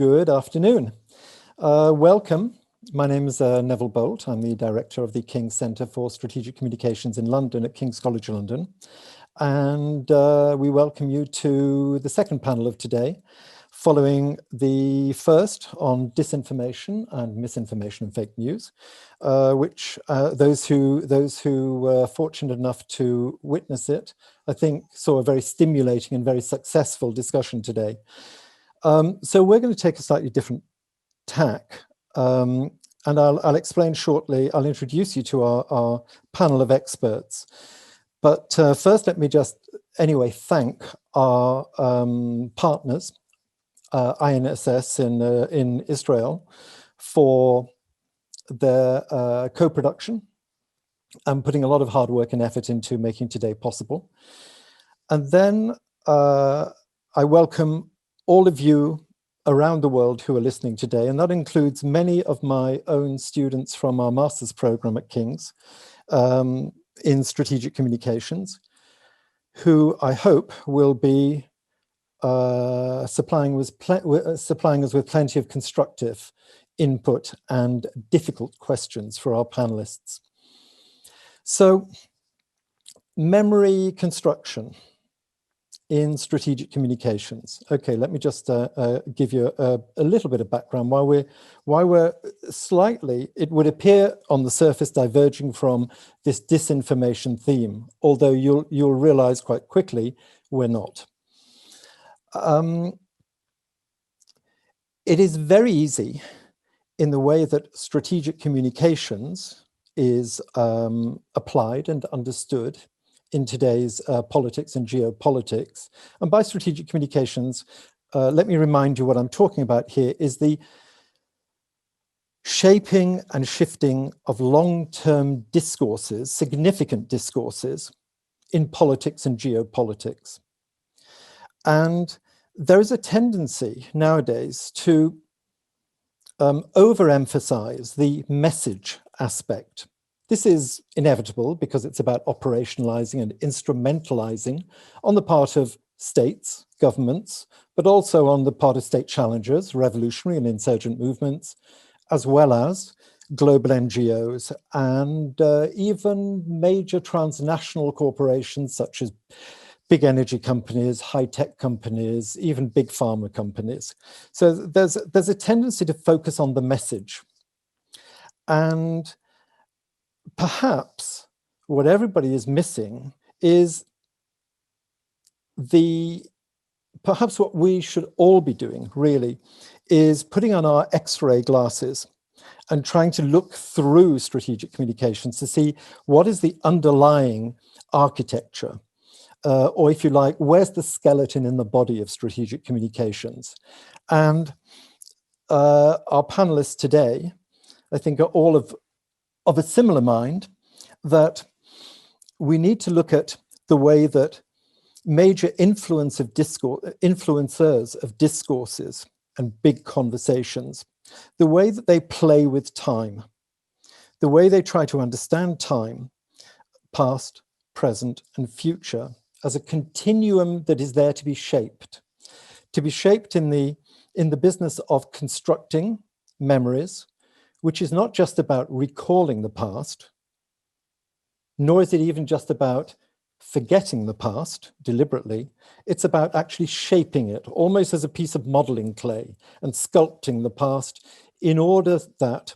Good afternoon. Welcome. My name is Neville Bolt. I'm the director of the King's Centre for Strategic Communications in London at King's College London. And we welcome you to the second panel of today, following the first on disinformation and misinformation and fake news, which those who were fortunate enough to witness it, I think, saw a very stimulating and very successful discussion today. So we're going to take a slightly different tack, and I'll explain shortly. I'll introduce you to our panel of experts. But first, let me just, anyway, thank our partners, INSS in Israel, for their co-production and putting a lot of hard work and effort into making today possible. And then I welcome all of you around the world who are listening today, and that includes many of my own students from our master's program at King's in strategic communications, who I hope will be supplying us with plenty of constructive input and difficult questions for our panelists. So, memory construction in strategic communications. Okay, let me just give you a little bit of background why we're slightly, it would appear on the surface, diverging from this disinformation theme, although you'll realize quite quickly we're not. It is very easy in the way that strategic communications is applied and understood in today's politics and geopolitics. And by strategic communications, let me remind you what I'm talking about here is the shaping and shifting of long-term discourses, significant discourses in politics and geopolitics. And there is a tendency nowadays to overemphasize the message aspect. This is inevitable because it's about operationalizing and instrumentalizing on the part of states, governments, but also on the part of state challengers, revolutionary and insurgent movements, as well as global NGOs and even major transnational corporations such as big energy companies, high-tech companies, even big pharma companies. So there's a tendency to focus on the message. And perhaps what everybody is missing is perhaps what we should all be doing, really, is putting on our X-ray glasses and trying to look through strategic communications to see what is the underlying architecture, or if you like, where's the skeleton in the body of strategic communications. And our panelists today, I think, are all of a similar mind, that we need to look at the way that major influencers of discourses and big conversations, the way that they play with time, the way they try to understand time, past, present, and future, as a continuum that is there to be shaped in the business of constructing memories, which is not just about recalling the past, nor is it even just about forgetting the past deliberately. It's about actually shaping it, almost as a piece of modeling clay, and sculpting the past in order to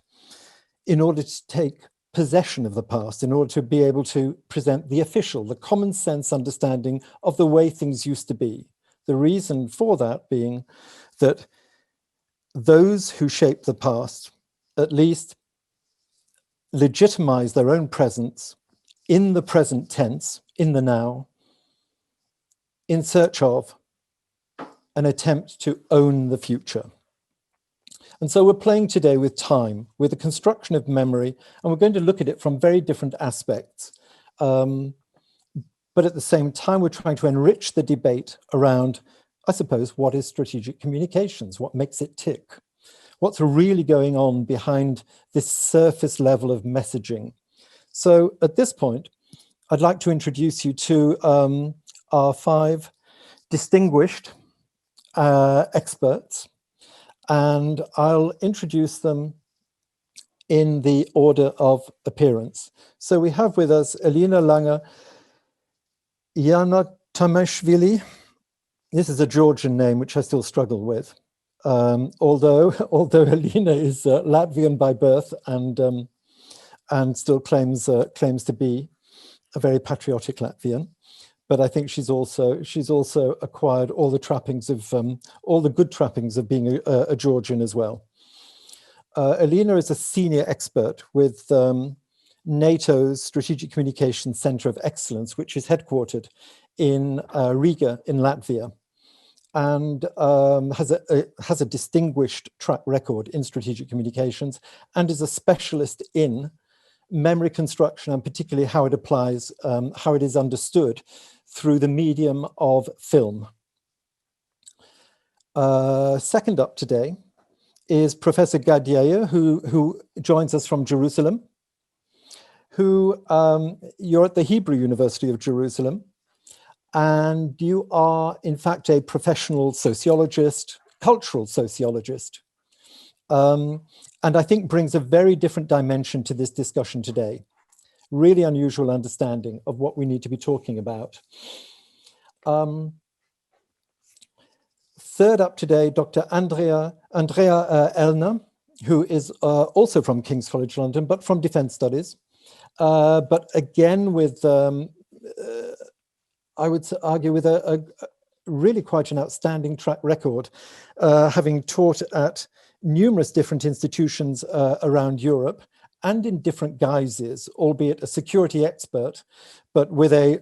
take possession of the past, in order to be able to present the official, the common sense understanding of the way things used to be. The reason for that being that those who shape the past at least legitimize their own presence in the present tense, in the now, in search of an attempt to own the future. And so we're playing today with time, with the construction of memory, and we're going to look at it from very different aspects. But at the same time, we're trying to enrich the debate around, I suppose, what is strategic communications? What makes it tick? What's really going on behind this surface level of messaging? So at this point, I'd like to introduce you to our 5 distinguished experts. and I'll introduce them in the order of appearance. So we have with us Elena Langer, Yana Tamashvili. This is a Georgian name, which I still struggle with. Although Elena is Latvian by birth and still claims to be a very patriotic Latvian, but I think she's also acquired all the trappings of all the good trappings of being a Georgian as well. Elena is a senior expert with NATO's Strategic Communications Center of Excellence, which is headquartered in Riga in Latvia, and has a distinguished track record in strategic communications, and is a specialist in memory construction, and particularly how it applies, how it is understood through the medium of film. Second up today is Professor Gadieya, who joins us from Jerusalem, who you're at the Hebrew University of Jerusalem, and you are in fact a professional sociologist, cultural sociologist, and I think brings a very different dimension to this discussion today. Really unusual understanding of what we need to be talking about. Third up today, Dr. Andrea Elner, who is also from King's College London, but from Defence Studies, but again with, I would argue, with a really quite an outstanding track record, having taught at numerous different institutions around Europe and in different guises, albeit a security expert, but with a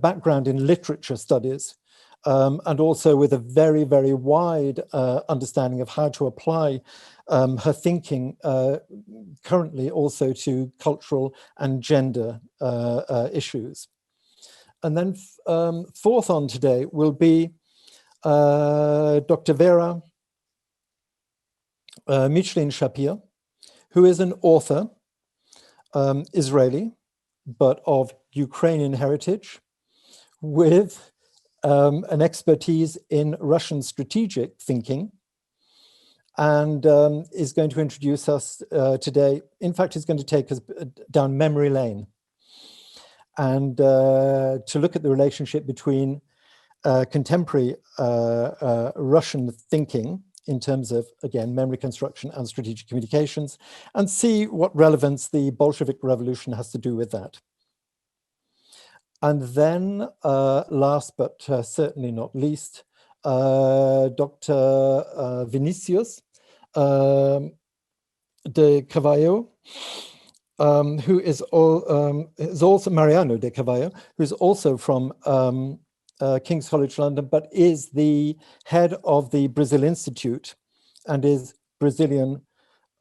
background in literature studies, and also with a very, very wide understanding of how to apply her thinking currently also to cultural and gender issues. And then fourth on today will be Dr. Vera Lipkin-Shahak, who is an author, Israeli, but of Ukrainian heritage, with an expertise in Russian strategic thinking, and is going to introduce us today. In fact, is going to take us down memory lane and to look at the relationship between contemporary Russian thinking in terms of, again, memory construction and strategic communications, and see what relevance the Bolshevik Revolution has to do with that. And then, last but certainly not least, Dr. Vinicius de Carvalho, who is also Mariano de Carvalho, who's also from King's College London, but is the head of the Brazil Institute and is Brazilian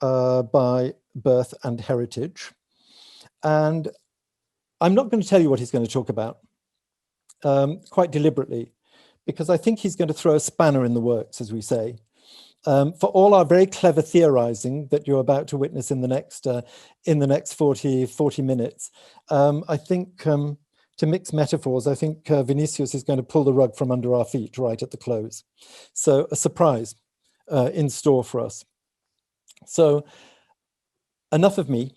by birth and heritage. And I'm not going to tell you what he's going to talk about, quite deliberately, because I think he's going to throw a spanner in the works, as we say. For all our very clever theorizing that you're about to witness in the next 40 minutes, I think, to mix metaphors, I think Vinicius is going to pull the rug from under our feet right at the close. So a surprise in store for us. So enough of me.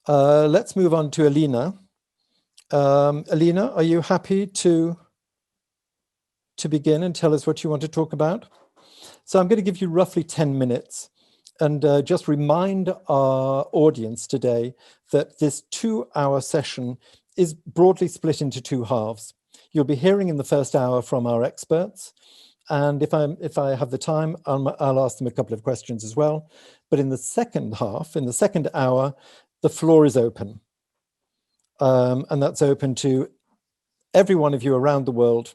Let's move on to Elena. Elena, are you happy to begin and tell us what you want to talk about? So I'm going to give you roughly 10 minutes and just remind our audience today that this 2-hour session is broadly split into 2 halves. You'll be hearing in the first hour from our experts, and if I have the time, I'll ask them a couple of questions as well. But in the second half, in the second hour, the floor is open, and that's open to every one of you around the world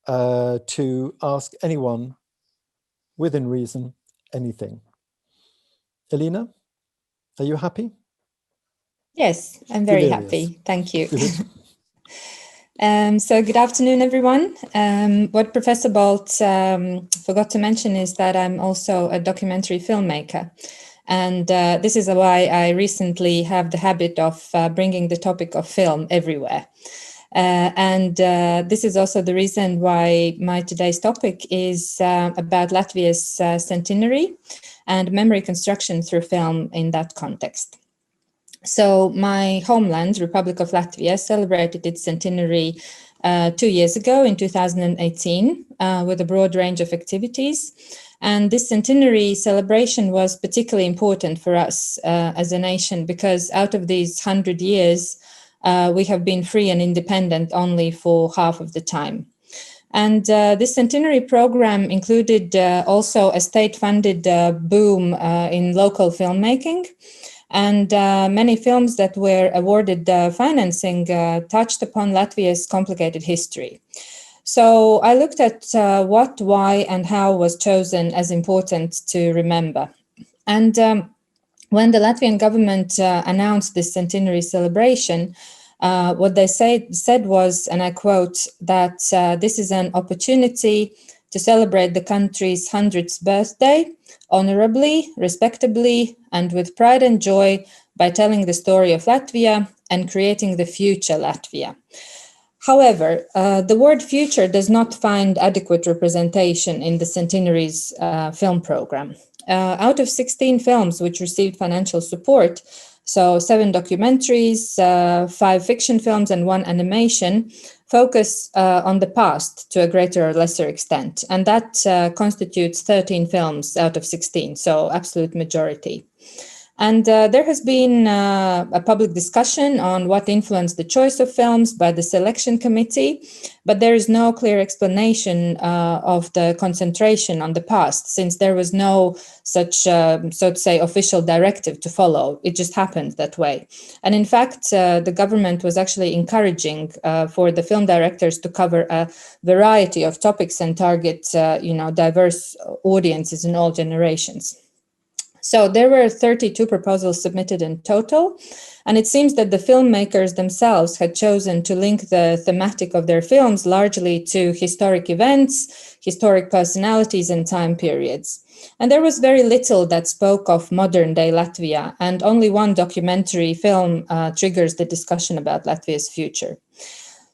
to ask anyone, within reason, anything. Elena, are you happy? Yes, I'm very happy. Thank you. So good afternoon, everyone. What Professor Bolt forgot to mention is that I'm also a documentary filmmaker. And this is why I recently have the habit of bringing the topic of film everywhere. This is also the reason why my today's topic is about Latvia's centenary and memory construction through film in that context. So my homeland, Republic of Latvia, celebrated its centenary 2 years ago in 2018 with a broad range of activities. And this centenary celebration was particularly important for us as a nation because out of these 100 years, we have been free and independent only for half of the time. And this centenary program included also a state-funded boom in local filmmaking. And many films that were awarded financing touched upon Latvia's complicated history. So I looked at what, why, and how was chosen as important to remember. And when the Latvian government announced this centenary celebration, what they said was, and I quote, that this is an opportunity to celebrate the country's 100th birthday honorably, respectably, and with pride and joy by telling the story of Latvia and creating the future Latvia. However, the word future does not find adequate representation in the centenary's film program. Out of 16 films which received financial support, so 7 documentaries, 5 fiction films, and 1 animation, focus on the past to a greater or lesser extent. And that constitutes 13 films out of 16, so absolute majority. And there has been a public discussion on what influenced the choice of films by the selection committee, but there is no clear explanation of the concentration on the past, since there was no such, so to say, official directive to follow. It just happened that way. And in fact, the government was actually encouraging for the film directors to cover a variety of topics and target, diverse audiences in all generations. So there were 32 proposals submitted in total, and it seems that the filmmakers themselves had chosen to link the thematic of their films largely to historic events, historic personalities, and time periods. And there was very little that spoke of modern-day Latvia, and only one documentary film triggers the discussion about Latvia's future.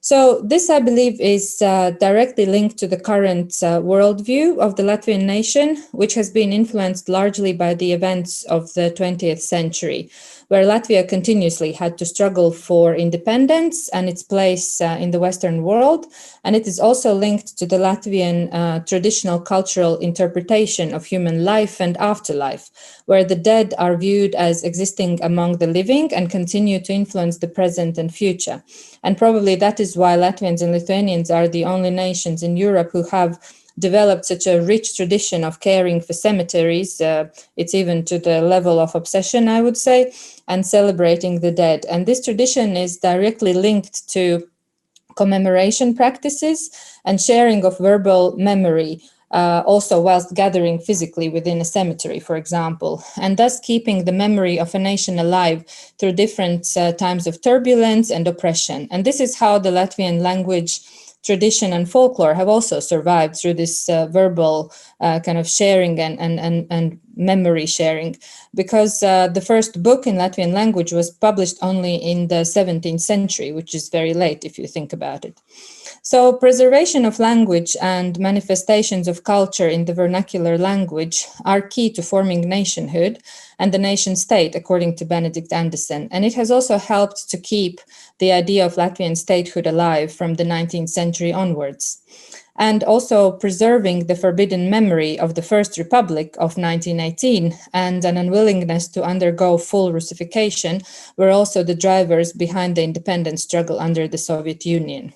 So this, I believe, is directly linked to the current worldview of the Latvian nation, which has been influenced largely by the events of the 20th century, where Latvia continuously had to struggle for independence and its place in the Western world. And it is also linked to the Latvian traditional cultural interpretation of human life and afterlife, where the dead are viewed as existing among the living and continue to influence the present and future. And probably that is why Latvians and Lithuanians are the only nations in Europe who have developed such a rich tradition of caring for cemeteries. It's even to the level of obsession, I would say, and celebrating the dead. And this tradition is directly linked to commemoration practices and sharing of verbal memory, also whilst gathering physically within a cemetery, for example, and thus keeping the memory of a nation alive through different times of turbulence and oppression. And this is how the Latvian language, tradition, and folklore have also survived through this verbal kind of sharing and memory sharing, because the first book in Latvian language was published only in the 17th century, which is very late if you think about it. So preservation of language and manifestations of culture in the vernacular language are key to forming nationhood and the nation state, according to Benedict Anderson. And it has also helped to keep the idea of Latvian statehood alive from the 19th century onwards. And also preserving the forbidden memory of the First Republic of 1918 and an unwillingness to undergo full Russification were also the drivers behind the independence struggle under the Soviet Union.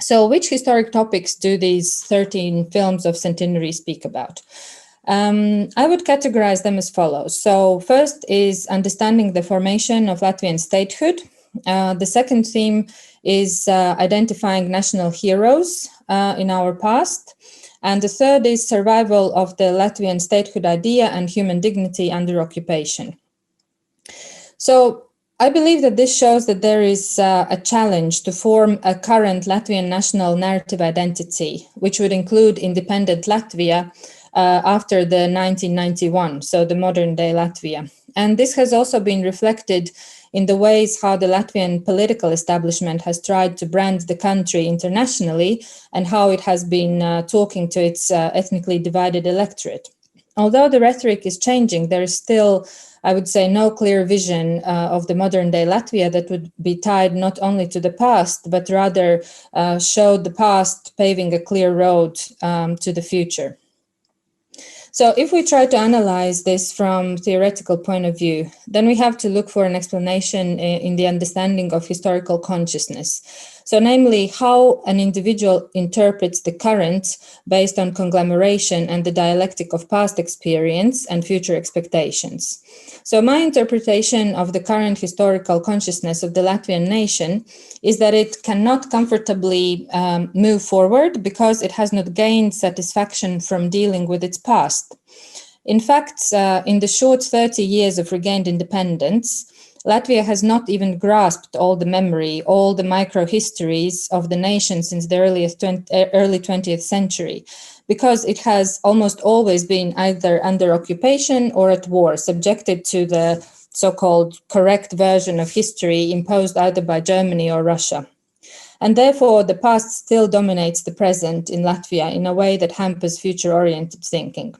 So which historic topics do these 13 films of centenary speak about? I would categorize them as follows. So first is understanding the formation of Latvian statehood. The second theme is identifying national heroes in our past. And the third is survival of the Latvian statehood idea and human dignity under occupation. So I believe that this shows that there is a challenge to form a current Latvian national narrative identity, which would include independent Latvia after the 1991, so the modern day Latvia. And this has also been reflected in the ways how the Latvian political establishment has tried to brand the country internationally and how it has been talking to its ethnically divided electorate. Although the rhetoric is changing, there is still, I would say, no clear vision of the modern day Latvia that would be tied not only to the past, but rather showed the past paving a clear road to the future. So if we try to analyze this from theoretical point of view, then we have to look for an explanation in the understanding of historical consciousness. So namely, how an individual interprets the current based on conglomeration and the dialectic of past experience and future expectations. So my interpretation of the current historical consciousness of the Latvian nation is that it cannot comfortably move forward because it has not gained satisfaction from dealing with its past. In fact, in the short 30 years of regained independence, Latvia has not even grasped all the memory, all the micro-histories of the nation since the early 20th century, because it has almost always been either under occupation or at war, subjected to the so-called correct version of history imposed either by Germany or Russia. And therefore, the past still dominates the present in Latvia in a way that hampers future-oriented thinking.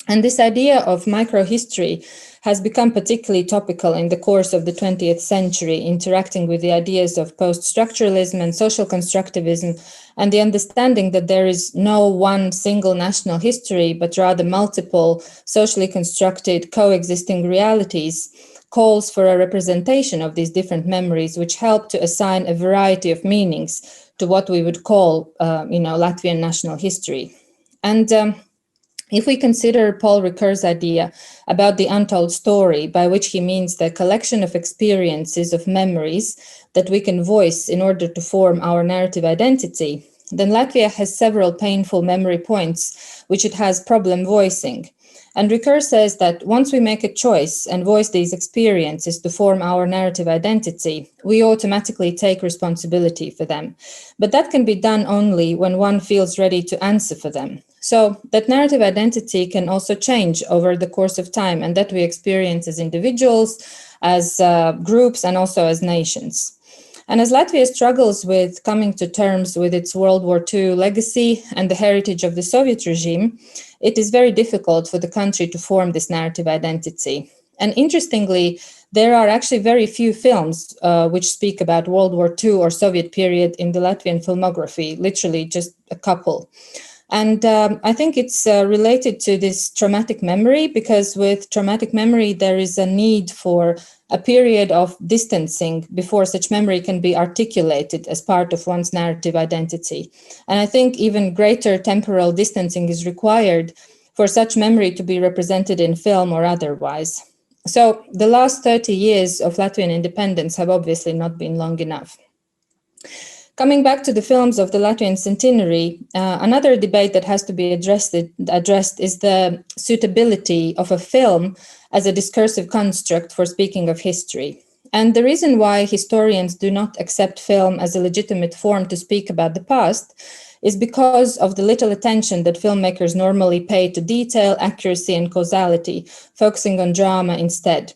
And this idea of microhistory has become particularly topical in the course of the 20th century, interacting with the ideas of post-structuralism and social constructivism, and the understanding that there is no one single national history, but rather multiple socially constructed coexisting realities, calls for a representation of these different memories, which help to assign a variety of meanings to what we would call, Latvian national history. And if we consider Paul Ricoeur's idea about the untold story, by which he means the collection of experiences, of memories that we can voice in order to form our narrative identity, then Latvia has several painful memory points which it has problem voicing. And Ricoeur says that once we make a choice and voice these experiences to form our narrative identity, we automatically take responsibility for them. But that can be done only when one feels ready to answer for them. So that narrative identity can also change over the course of time, and that we experience as individuals, as groups, and also as nations. And as Latvia struggles with coming to terms with its World War II legacy and the heritage of the Soviet regime, it is very difficult for the country to form this narrative identity. And interestingly, there are actually very few films which speak about World War II or Soviet period in the Latvian filmography, literally just a couple. And I think it's related to this traumatic memory, because with traumatic memory, there is a need for a period of distancing before such memory can be articulated as part of one's narrative identity. And I think even greater temporal distancing is required for such memory to be represented in film or otherwise. So the last 30 years of Latvian independence have obviously not been long enough. Coming back to the films of the Latvian centenary, another debate that has to be addressed is the suitability of a film as a discursive construct for speaking of history. And the reason why historians do not accept film as a legitimate form to speak about the past is because of the little attention that filmmakers normally pay to detail, accuracy, and causality, focusing on drama instead.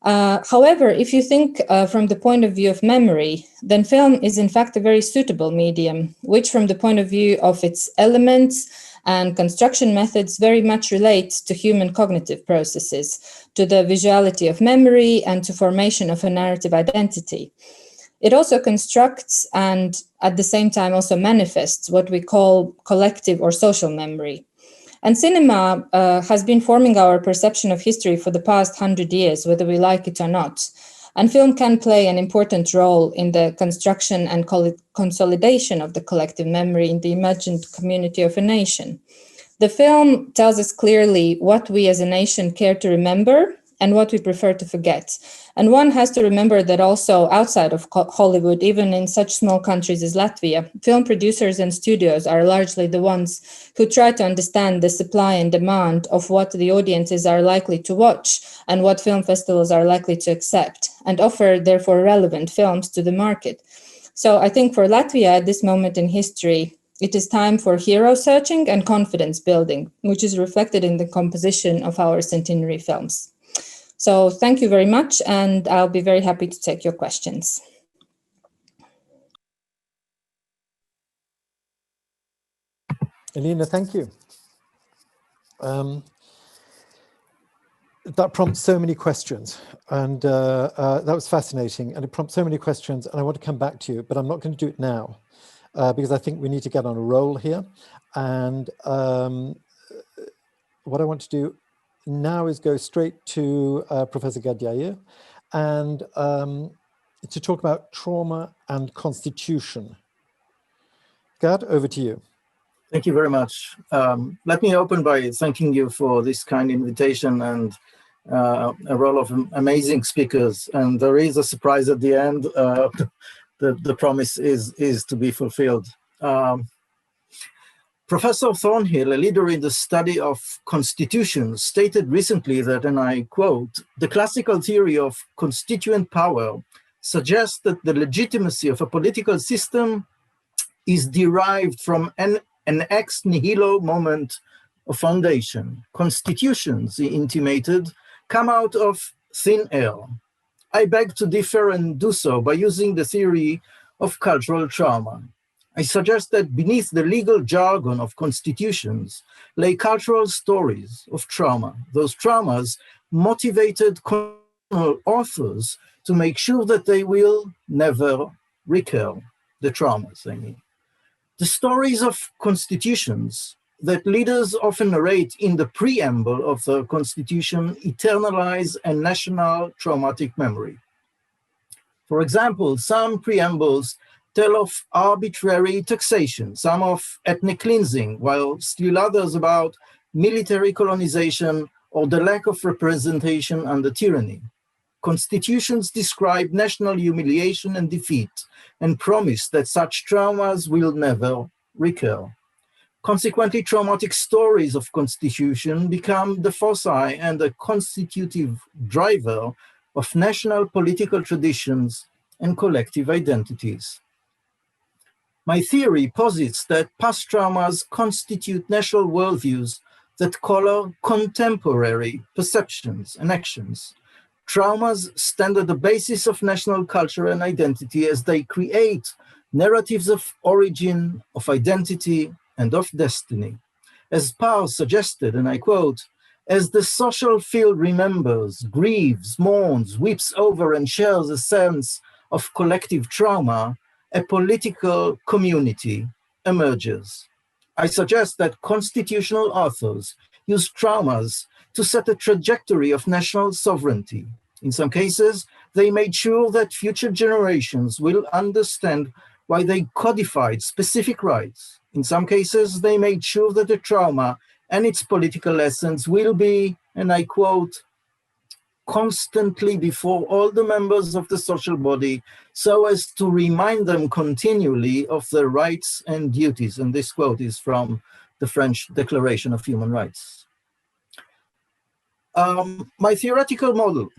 However, if you think from the point of view of memory, then film is in fact a very suitable medium, which from the point of view of its elements and construction methods very much relates to human cognitive processes, to the visuality of memory and to formation of a narrative identity. It also constructs and at the same time also manifests what we call collective or social memory. And cinema has been forming our perception of history for the past 100 years, whether we like it or not. And film can play an important role in the construction and consolidation of the collective memory in the imagined community of a nation. The film tells us clearly what we as a nation care to remember and what we prefer to forget. And one has to remember that also outside of Hollywood, even in such small countries as Latvia, film producers and studios are largely the ones who try to understand the supply and demand of what the audiences are likely to watch and what film festivals are likely to accept, and offer therefore relevant films to the market. So I think for Latvia at this moment in history, it is time for hero searching and confidence building, which is reflected in the composition of our centenary films. So thank you very much, and I'll be very happy to take your questions. Elena, thank you. That prompts so many questions, and that was fascinating, and it prompts so many questions, and I want to come back to you, but I'm not going to do it now, because I think we need to get on a roll here. And what I want to do now is go straight to Professor Gad Yair, and to talk about trauma and constitution. Gad, over to you. Thank you very much. Let me open by thanking you for this kind invitation and a roll of amazing speakers. And there is a surprise at the end. The promise is to be fulfilled. Professor Thornhill, a leader in the study of constitutions, stated recently that, and I quote, "The classical theory of constituent power suggests that the legitimacy of a political system is derived from an ex nihilo moment of foundation. Constitutions," he intimated, "come out of thin air. I beg to differ and do so by using the theory of cultural trauma. I suggest that beneath the legal jargon of constitutions lay cultural stories of trauma. Those traumas motivated authors to make sure that they will never recur. The traumas, I mean. The stories of constitutions that leaders often narrate in the preamble of the constitution eternalize a national traumatic memory. For example, some preambles tell of arbitrary taxation, some of ethnic cleansing, while still others about military colonization or the lack of representation under tyranny. Constitutions describe national humiliation and defeat and promise that such traumas will never recur. Consequently, traumatic stories of constitution become the foci and the constitutive driver of national political traditions and collective identities. My theory posits that past traumas constitute national worldviews that color contemporary perceptions and actions. Traumas stand at the basis of national culture and identity as they create narratives of origin, of identity, and of destiny. As Parr suggested, and I quote, "As the social field remembers, grieves, mourns, weeps over, and shares a sense of collective trauma, a political community emerges." I suggest that constitutional authors use traumas to set a trajectory of national sovereignty. In some cases, they made sure that future generations will understand why they codified specific rights. In some cases, they made sure that the trauma and its political lessons will be, and I quote, "constantly before all the members of the social body, so as to remind them continually of their rights and duties." And this quote is from the French Declaration of Human Rights. My theoretical model.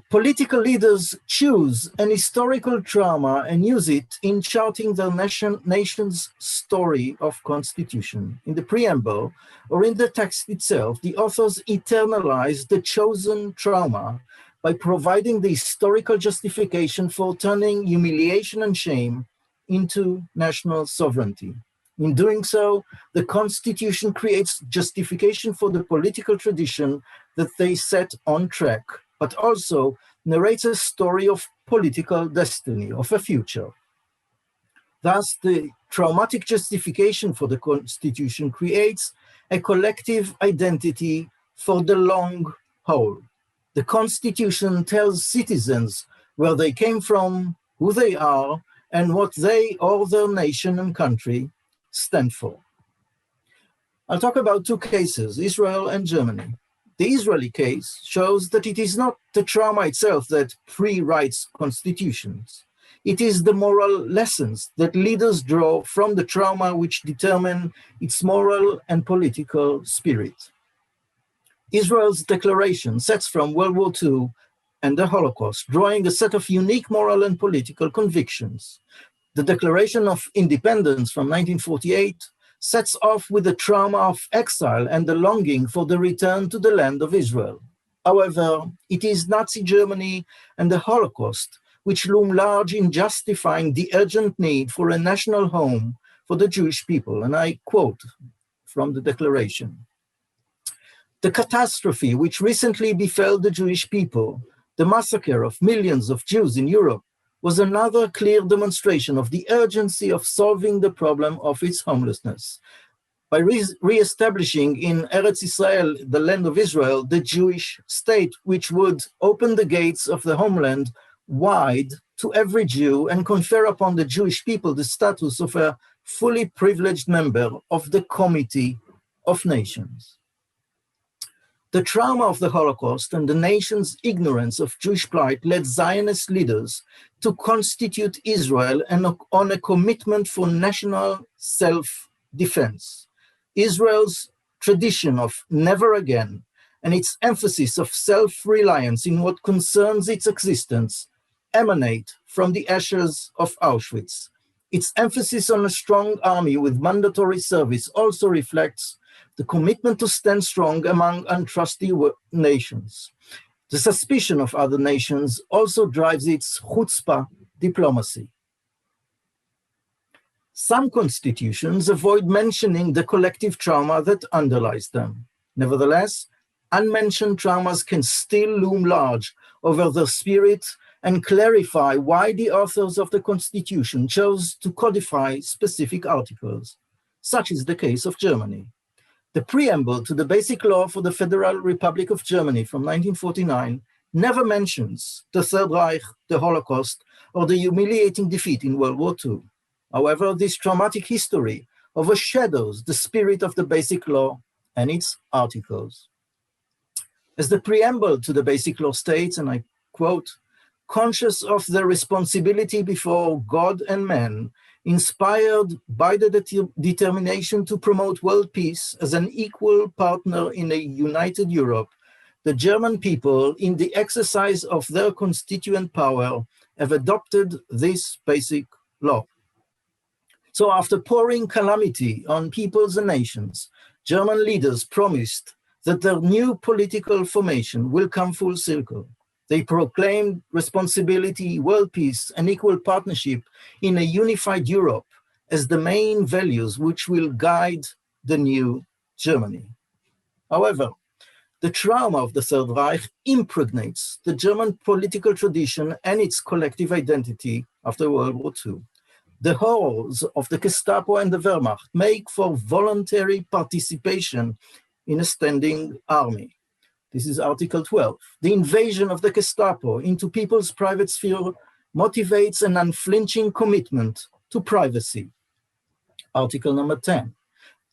Political leaders choose an historical trauma and use it in charting their nation's story of constitution. In the preamble or in the text itself, the authors eternalize the chosen trauma by providing the historical justification for turning humiliation and shame into national sovereignty. In doing so, the Constitution creates justification for the political tradition that they set on track, but also narrates a story of political destiny, of a future. Thus, the traumatic justification for the Constitution creates a collective identity for the long haul. The Constitution tells citizens where they came from, who they are, and what they or their nation and country stand for. I'll talk about two cases, Israel and Germany. The Israeli case shows that it is not the trauma itself that pre-writes constitutions. It is the moral lessons that leaders draw from the trauma which determine its moral and political spirit. Israel's declaration sets from World War II and the Holocaust, drawing a set of unique moral and political convictions. The Declaration of Independence from 1948 sets off with the trauma of exile and the longing for the return to the land of Israel. However, it is Nazi Germany and the Holocaust which loom large in justifying the urgent need for a national home for the Jewish people. And I quote from the declaration: "The catastrophe which recently befell the Jewish people, the massacre of millions of Jews in Europe, was another clear demonstration of the urgency of solving the problem of its homelessness. By re-establishing in Eretz Israel, the land of Israel, the Jewish state, which would open the gates of the homeland wide to every Jew and confer upon the Jewish people the status of a fully privileged member of the Committee of Nations." The trauma of the Holocaust and the nation's ignorance of Jewish plight led Zionist leaders to constitute Israel on a commitment for national self-defense. Israel's tradition of never again and its emphasis of self-reliance in what concerns its existence emanate from the ashes of Auschwitz. Its emphasis on a strong army with mandatory service also reflects the commitment to stand strong among untrusty nations. The suspicion of other nations also drives its chutzpah diplomacy. Some constitutions avoid mentioning the collective trauma that underlies them. Nevertheless, unmentioned traumas can still loom large over the spirit and clarify why the authors of the Constitution chose to codify specific articles. Such is the case of Germany. The preamble to the Basic Law for the Federal Republic of Germany from 1949 never mentions the Third Reich, the Holocaust, or the humiliating defeat in World War II. However, this traumatic history overshadows the spirit of the Basic Law and its articles. As the preamble to the Basic Law states, and I quote, "Conscious of their responsibility before God and man, inspired by the determination to promote world peace as an equal partner in a united Europe, the German people, in the exercise of their constituent power, have adopted this basic law." So after pouring calamity on peoples and nations, German leaders promised that their new political formation will come full circle. They proclaimed responsibility, world peace, and equal partnership in a unified Europe as the main values which will guide the new Germany. However, the trauma of the Third Reich impregnates the German political tradition and its collective identity after World War II. The horrors of the Gestapo and the Wehrmacht make for voluntary participation in a standing army. This is Article 12. The invasion of the Gestapo into people's private sphere motivates an unflinching commitment to privacy. Article number 10.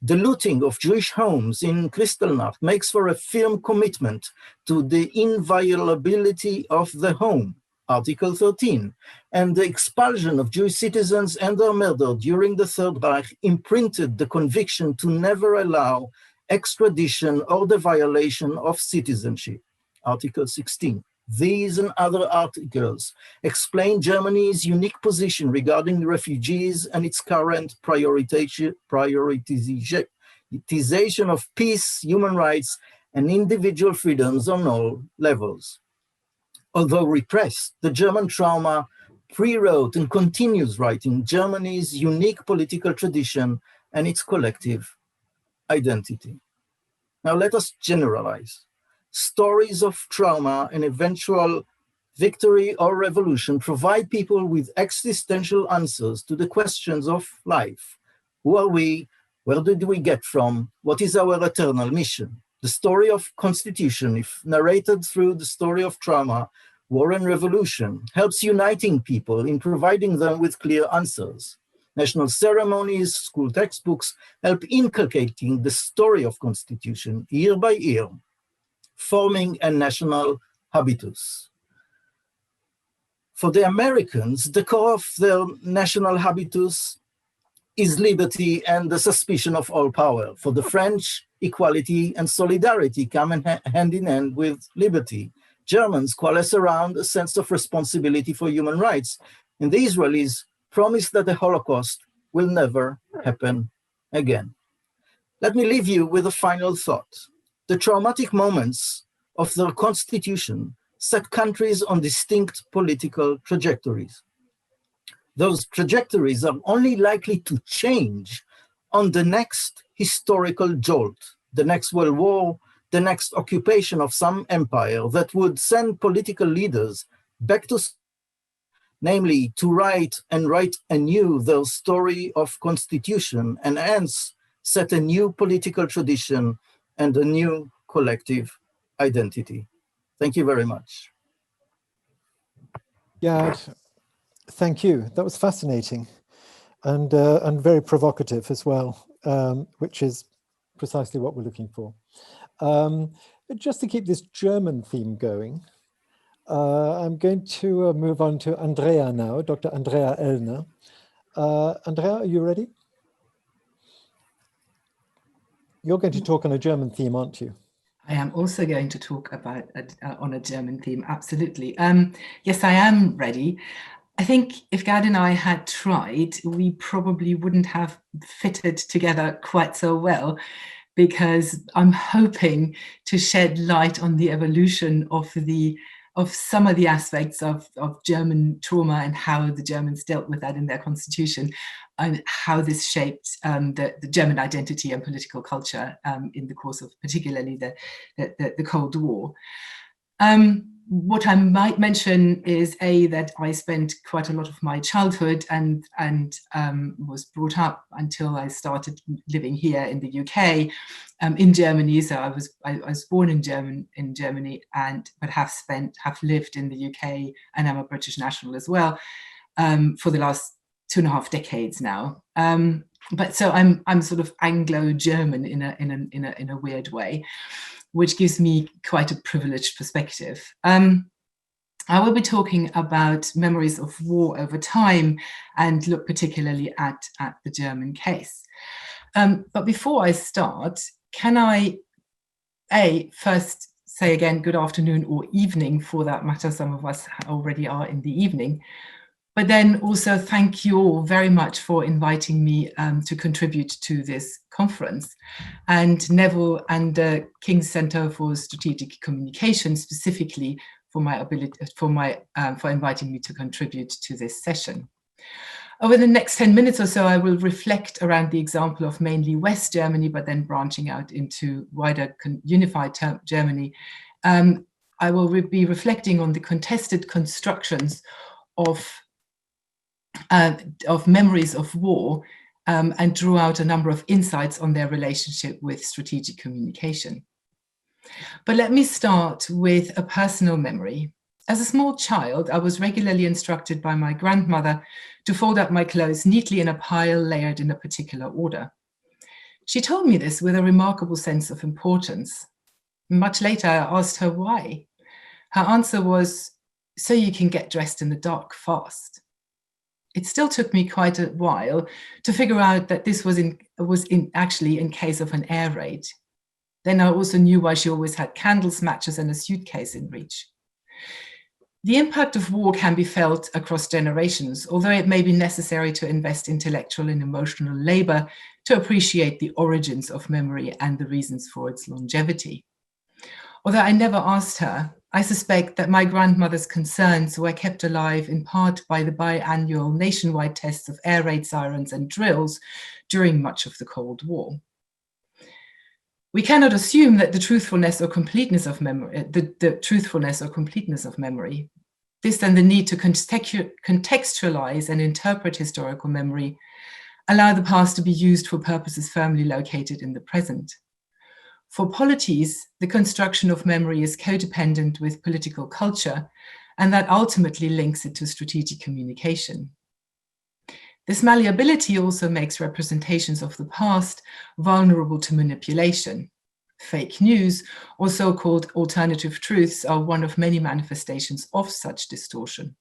The looting of Jewish homes in Kristallnacht makes for a firm commitment to the inviolability of the home. Article 13, and the expulsion of Jewish citizens and their murder during the Third Reich imprinted the conviction to never allow extradition or the violation of citizenship. Article 16. These and other articles explain Germany's unique position regarding the refugees and its current prioritization of peace, human rights, and individual freedoms on all levels. Although repressed, the German trauma pre-wrote and continues writing Germany's unique political tradition and its collective identity. Now let us generalize. Stories of trauma and eventual victory or revolution provide people with existential answers to the questions of life. Who are we? Where did we get from? What is our eternal mission? The story of Constitution, if narrated through the story of trauma, war and revolution, helps uniting people in providing them with clear answers. National ceremonies, school textbooks help inculcating the story of Constitution year by year, forming a national habitus. For the Americans, the core of their national habitus is liberty and the suspicion of all power. For the French, equality and solidarity come hand in hand with liberty. Germans coalesce around a sense of responsibility for human rights, and the Israelis promise that the Holocaust will never happen again. Let me leave you with a final thought. The traumatic moments of their constitution set countries on distinct political trajectories. Those trajectories are only likely to change on the next historical jolt, the next world war, the next occupation of some empire that would send political leaders back to, namely to write anew their story of constitution and hence set a new political tradition and a new collective identity. Thank you very much. Gerd, thank you. That was fascinating and very provocative as well, which is precisely what we're looking for. Just to keep this German theme going, I'm going to move on to Andrea now, Dr. Andrea Elner. Andrea, are you ready? You're going to talk on a German theme, aren't you? I am also going to talk about on a German theme, absolutely. Yes, I am ready. I think if Gerd and I had tried, we probably wouldn't have fitted together quite so well, because I'm hoping to shed light on the evolution of some of the aspects of German trauma and how the Germans dealt with that in their constitution, and how this shaped the German identity and political culture in the course of particularly the Cold War. What I might mention is that I spent quite a lot of my childhood and was brought up until I started living here in the UK, in Germany. So I was born in Germany, but have lived in the UK, and I'm a British national as well, for the last 2.5 decades now. But so I'm sort of Anglo-German in a weird way, which gives me quite a privileged perspective. I will be talking about memories of war over time and look particularly at the German case. But before I start, can I first say again, good afternoon or evening for that matter, some of us already are in the evening, but then also thank you all very much for inviting me to contribute to this conference, and Neville and the King's Center for Strategic Communication specifically for inviting me to contribute to this session. Over the next 10 minutes or so, I will reflect around the example of mainly West Germany, but then branching out into wider unified Germany. I will be reflecting on the contested constructions of memories of war, and drew out a number of insights on their relationship with strategic communication. But let me start with a personal memory. As a small child, I was regularly instructed by my grandmother to fold up my clothes neatly in a pile layered in a particular order. She told me this with a remarkable sense of importance. Much later, I asked her why. Her answer was, so you can get dressed in the dark fast. It still took me quite a while to figure out that this was actually in case of an air raid. Then I also knew why she always had candles, matches, and a suitcase in reach. The impact of war can be felt across generations, although it may be necessary to invest intellectual and emotional labor to appreciate the origins of memory and the reasons for its longevity. Although I never asked her, I suspect that my grandmother's concerns were kept alive in part by the biannual nationwide tests of air raid sirens and drills during much of the Cold War. We cannot assume that the truthfulness or completeness of memory, this and the need to contextualize and interpret historical memory, allow the past to be used for purposes firmly located in the present. For polities, the construction of memory is codependent with political culture, and that ultimately links it to strategic communication. This malleability also makes representations of the past vulnerable to manipulation. Fake news, or so-called alternative truths, are one of many manifestations of such distortion.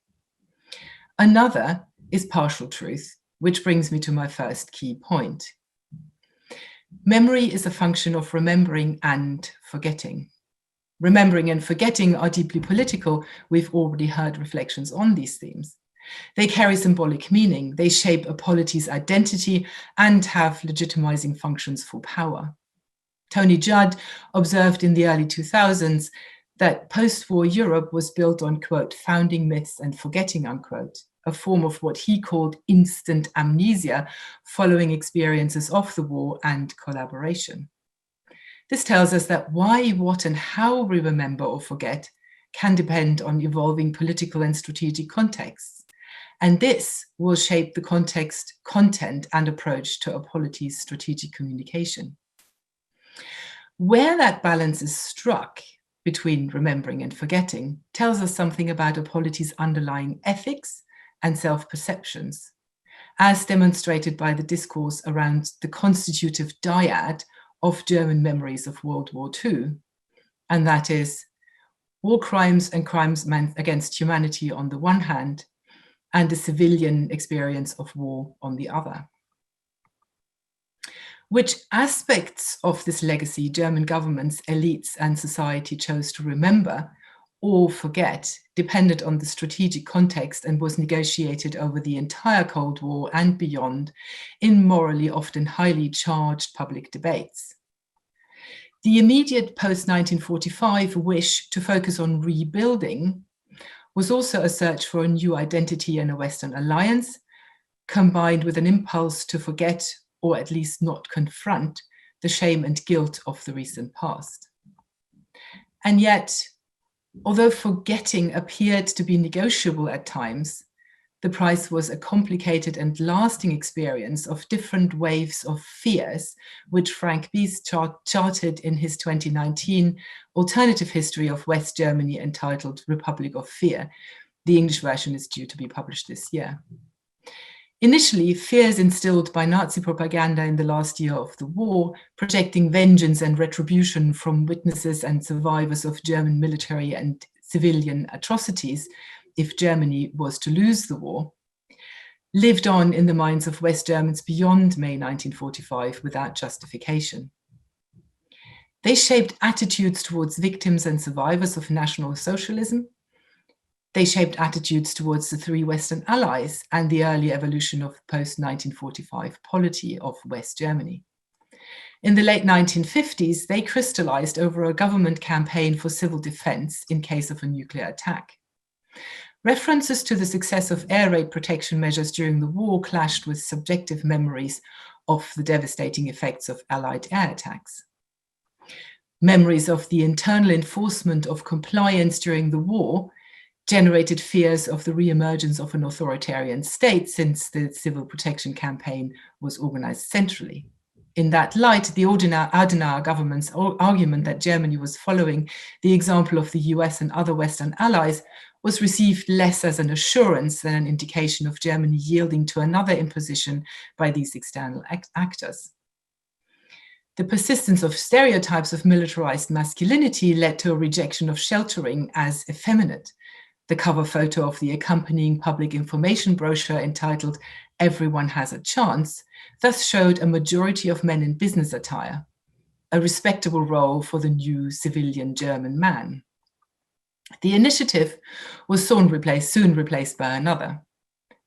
Another is partial truth, which brings me to my first key point. Memory is a function of remembering and forgetting. Remembering and forgetting are deeply political. We've already heard reflections on these themes. They carry symbolic meaning. They shape a polity's identity and have legitimizing functions for power. Tony Judd observed in the early 2000s that post-war Europe was built on, quote, founding myths and forgetting, unquote, a form of what he called instant amnesia following experiences of the war and collaboration. This tells us that why, what, and how we remember or forget can depend on evolving political and strategic contexts. And this will shape the context, content, and approach to a polity's strategic communication. Where that balance is struck between remembering and forgetting tells us something about a polity's underlying ethics and self-perceptions, as demonstrated by the discourse around the constitutive dyad of German memories of World War II, and that is war crimes and crimes against humanity on the one hand, and the civilian experience of war on the other. Which aspects of this legacy German governments, elites, and society chose to remember or forget depended on the strategic context and was negotiated over the entire Cold War and beyond in morally often highly charged public debates. The immediate post-1945 wish to focus on rebuilding was also a search for a new identity and a Western alliance, combined with an impulse to forget, or at least not confront, the shame and guilt of the recent past. And yet, although forgetting appeared to be negotiable at times, the price was a complicated and lasting experience of different waves of fears, which Frank Bies charted in his 2019 alternative history of West Germany entitled Republic of Fear. The English version is due to be published this year. Initially, fears instilled by Nazi propaganda in the last year of the war, projecting vengeance and retribution from witnesses and survivors of German military and civilian atrocities, if Germany was to lose the war, lived on in the minds of West Germans beyond May 1945 without justification. They shaped attitudes towards victims and survivors of National Socialism. They shaped attitudes towards the three Western allies and the early evolution of post-1945 polity of West Germany. In the late 1950s, they crystallized over a government campaign for civil defense in case of a nuclear attack. References to the success of air raid protection measures during the war clashed with subjective memories of the devastating effects of Allied air attacks. Memories of the internal enforcement of compliance during the war generated fears of the re-emergence of an authoritarian state since the civil protection campaign was organized centrally. In that light, the Adenauer government's argument that Germany was following the example of the US and other Western allies was received less as an assurance than an indication of Germany yielding to another imposition by these external actors. The persistence of stereotypes of militarized masculinity led to a rejection of sheltering as effeminate. The cover photo of the accompanying public information brochure entitled "Everyone Has a Chance" thus showed a majority of men in business attire, a respectable role for the new civilian German man. The initiative was soon replaced by another.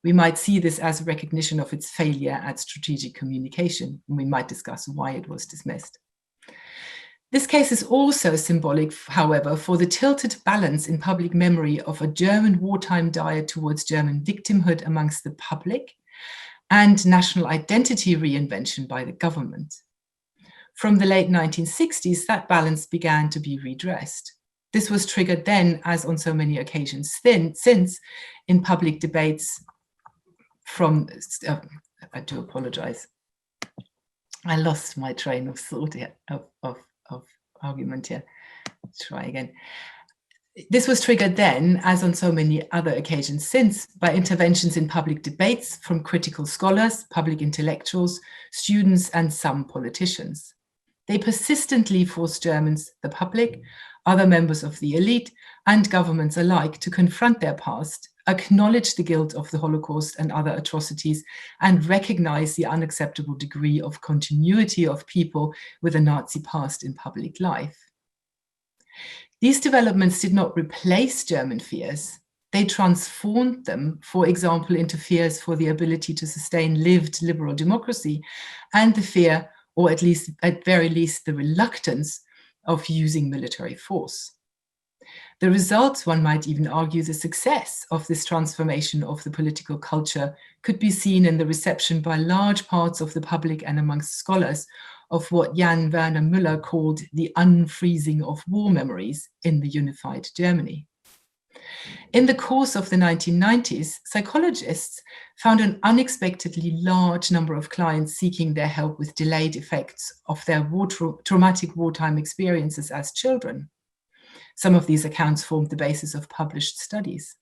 We might see this as a recognition of its failure at strategic communication, and we might discuss why it was dismissed. This case is also symbolic, however, for the tilted balance in public memory of a German wartime diet towards German victimhood amongst the public and national identity reinvention by the government. From the late 1960s, that balance began to be redressed. This was triggered then, as on so many occasions since, in public debates from, I do apologize. I lost my train of thought here, of argument here. Let's try again. This was triggered then, as on so many other occasions since, by interventions in public debates from critical scholars, public intellectuals, students, and some politicians. They persistently forced Germans, the public, other members of the elite, and governments alike to confront their past, acknowledge the guilt of the Holocaust and other atrocities, and recognize the unacceptable degree of continuity of people with a Nazi past in public life. These developments did not replace German fears. They transformed them, for example, into fears for the ability to sustain lived liberal democracy and the fear, or at very least the reluctance, of using military force. The results, one might even argue, the success of this transformation of the political culture could be seen in the reception by large parts of the public and amongst scholars of what Jan Werner Müller called the unfreezing of war memories in the unified Germany. In the course of the 1990s, psychologists found an unexpectedly large number of clients seeking their help with delayed effects of their traumatic wartime experiences as children. Some of these accounts formed the basis of published studies.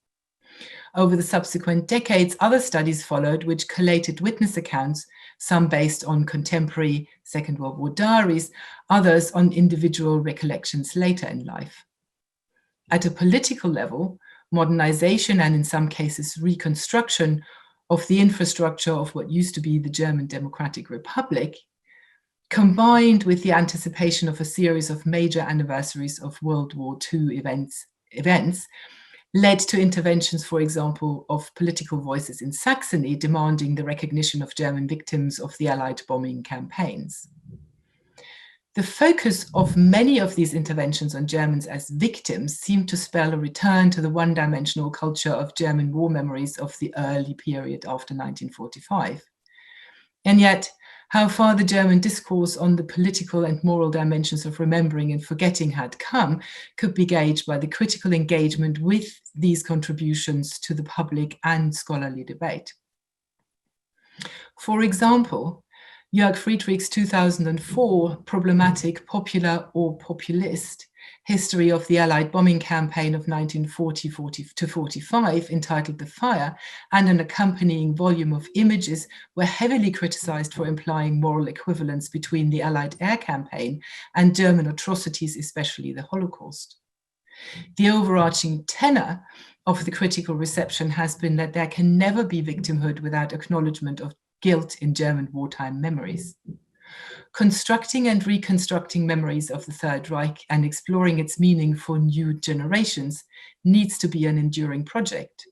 Over the subsequent decades, other studies followed which collated witness accounts, some based on contemporary Second World War diaries, others on individual recollections later in life. At a political level, modernization and in some cases reconstruction of the infrastructure of what used to be the German Democratic Republic, combined with the anticipation of a series of major anniversaries of World War II events, led to interventions, for example, of political voices in Saxony demanding the recognition of German victims of the Allied bombing campaigns. The focus of many of these interventions on Germans as victims seemed to spell a return to the one-dimensional culture of German war memories of the early period after 1945. And yet, how far the German discourse on the political and moral dimensions of remembering and forgetting had come could be gauged by the critical engagement with these contributions to the public and scholarly debate. For example, Jörg Friedrich's 2004 problematic Popular or Populist History of the Allied Bombing Campaign of 1940-45, entitled The Fire, and an accompanying volume of images were heavily criticized for implying moral equivalence between the Allied air campaign and German atrocities, especially the Holocaust. The overarching tenor of the critical reception has been that there can never be victimhood without acknowledgement of guilt in German wartime memories. Constructing and reconstructing memories of the Third Reich and exploring its meaning for new generations needs to be an enduring project.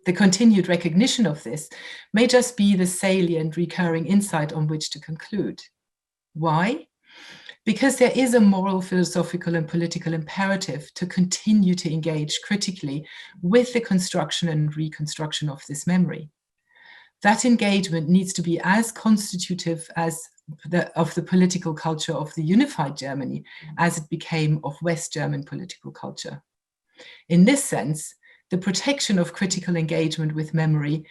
The continued recognition of this may just be the salient recurring insight on which to conclude. Why? Because there is a moral, philosophical, and political imperative to continue to engage critically with the construction and reconstruction of this memory. That engagement needs to be as constitutive of the political culture of the unified Germany as it became of West German political culture. In this sense, the protection of critical engagement with memory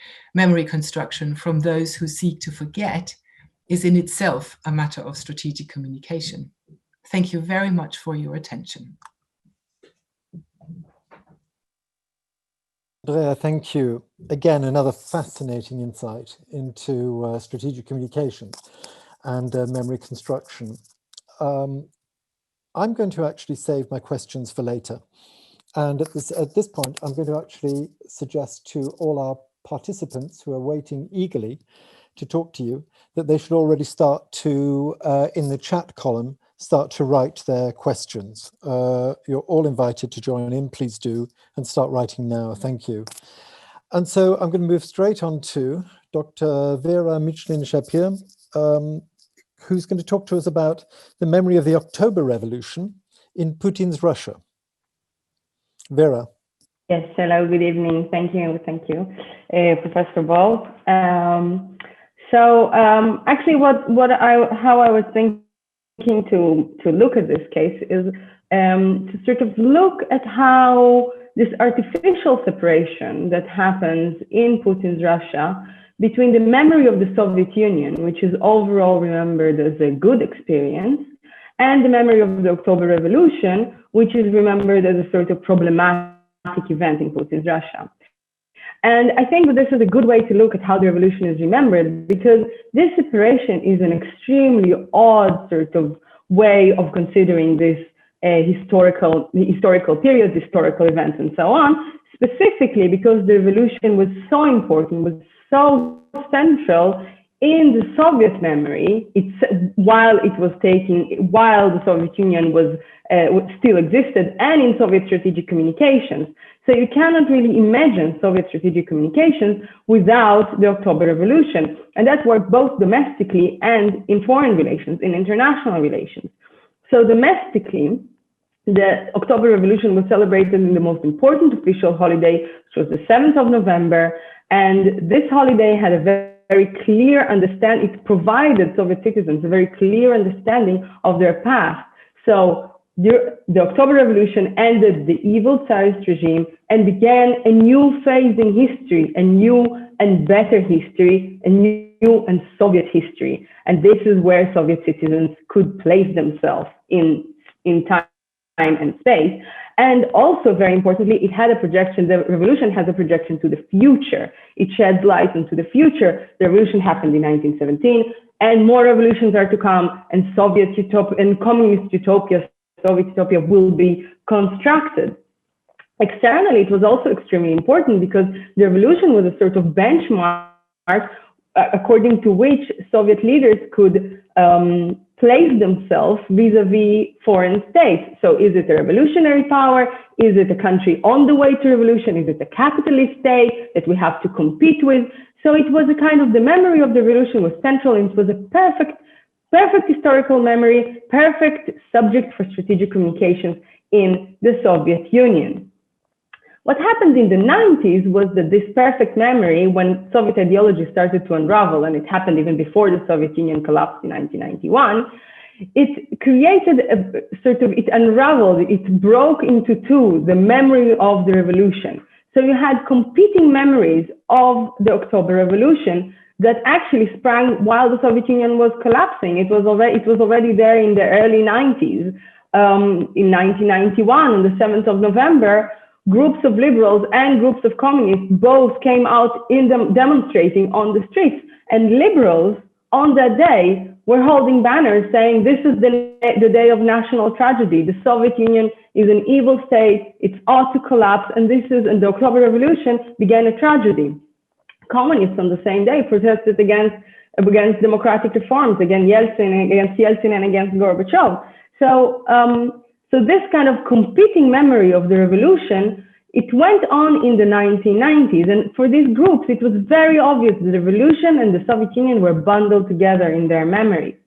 construction from those who seek to forget, is in itself a matter of strategic communication. Thank you very much for your attention. Andrea, thank you. Again, another fascinating insight into strategic communication and memory construction. I'm going to actually save my questions for later. And at this point, I'm going to actually suggest to all our participants who are waiting eagerly to talk to you that they should already start to, in the chat column, start to write their questions. You're all invited to join in, please do, and start writing now. Thank you. And so I'm going to move straight on to Dr. Vera Michlin-Shapir, who's going to talk to us about the memory of the October Revolution in Putin's Russia. Vera. Yes, hello, good evening. Thank you, Professor Ball. Actually, how I was thinking to look at this case is to sort of look at how this artificial separation that happens in Putin's Russia between the memory of the Soviet Union, which is overall remembered as a good experience, and the memory of the October Revolution, which is remembered as a sort of problematic event in Putin's Russia. And I think that this is a good way to look at how the revolution is remembered, because this separation is an extremely odd sort of way of considering this historical periods, historical events, and so on, specifically because the revolution was so important, was so central in the Soviet memory, while the Soviet Union was still existed, and in Soviet strategic communications. So you cannot really imagine Soviet strategic communications without the October Revolution. And that worked both domestically and in foreign relations, in international relations. So domestically, the October Revolution was celebrated in the most important official holiday, which was the 7th of November. And this holiday had a very clear understanding. It provided Soviet citizens a very clear understanding of their past. So the October Revolution ended the evil Tsarist regime and began a new phase in history, a new and better history, a new and Soviet history. And this is where Soviet citizens could place themselves in time and space. And also, very importantly, it had a projection. The revolution has a projection to the future. It sheds light into the future. The revolution happened in 1917, and more revolutions are to come, and Soviet utopia and communist utopia, Soviet utopia will be constructed. Externally, it was also extremely important because the revolution was a sort of benchmark according to which Soviet leaders could place themselves vis-a-vis foreign states. So is it a revolutionary power? Is it a country on the way to revolution? Is it a capitalist state that we have to compete with? So it was a kind of, the memory of the revolution was central, and it was a perfect historical memory, perfect subject for strategic communications in the Soviet Union. What happened in the 90s was that this perfect memory, when Soviet ideology started to unravel, and it happened even before the Soviet Union collapsed in 1991, it created a sort of, it unraveled, it broke into two, the memory of the revolution. So you had competing memories of the October Revolution that actually sprang while the Soviet Union was collapsing. It was already there in the early 90s. In 1991, on the 7th of November, groups of liberals and groups of communists both came out in them demonstrating on the streets. And liberals on that day were holding banners saying, this is the day of national tragedy. The Soviet Union is an evil state. It ought to collapse. And the October Revolution began a tragedy. Communists on the same day protested against democratic reforms, against Yeltsin and against Gorbachev. So this kind of competing memory of the revolution, it went on in the 1990s. And for these groups, it was very obvious that the revolution and the Soviet Union were bundled together in their memory.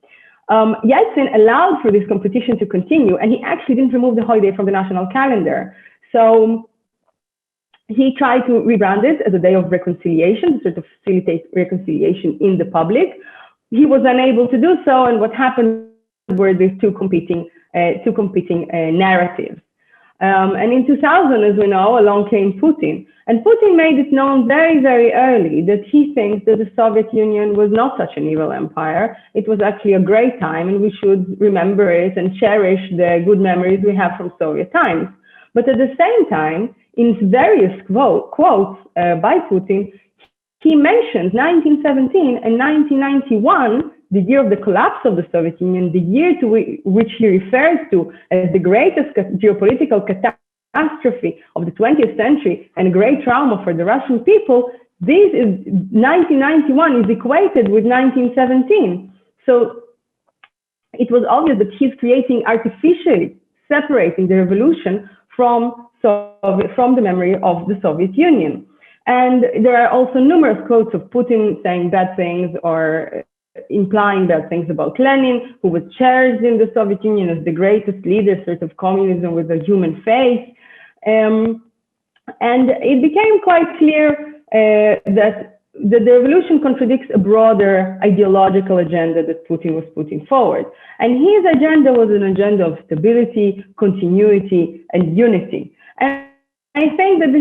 Yeltsin allowed for this competition to continue, and he actually didn't remove the holiday from the national calendar. So he tried to rebrand it as a day of reconciliation, to sort of facilitate reconciliation in the public. He was unable to do so, and what happened were these two competing narratives. And in 2000, as we know, along came Putin. And Putin made it known very, very early that he thinks that the Soviet Union was not such an evil empire. It was actually a great time, and we should remember it and cherish the good memories we have from Soviet times. But at the same time, in various quotes by Putin, he mentions 1917 and 1991, the year of the collapse of the Soviet Union, the year to which he refers to as the greatest geopolitical catastrophe of the 20th century and a great trauma for the Russian people. 1991 is equated with 1917. So it was obvious that he's creating, artificially separating the revolution from the memory of the Soviet Union. And there are also numerous quotes of Putin saying bad things or implying bad things about Lenin, who was cherished in the Soviet Union as the greatest leader, sort of communism with a human face. And it became quite clear that the revolution contradicts a broader ideological agenda that Putin was putting forward. And his agenda was an agenda of stability, continuity, and unity. And I think that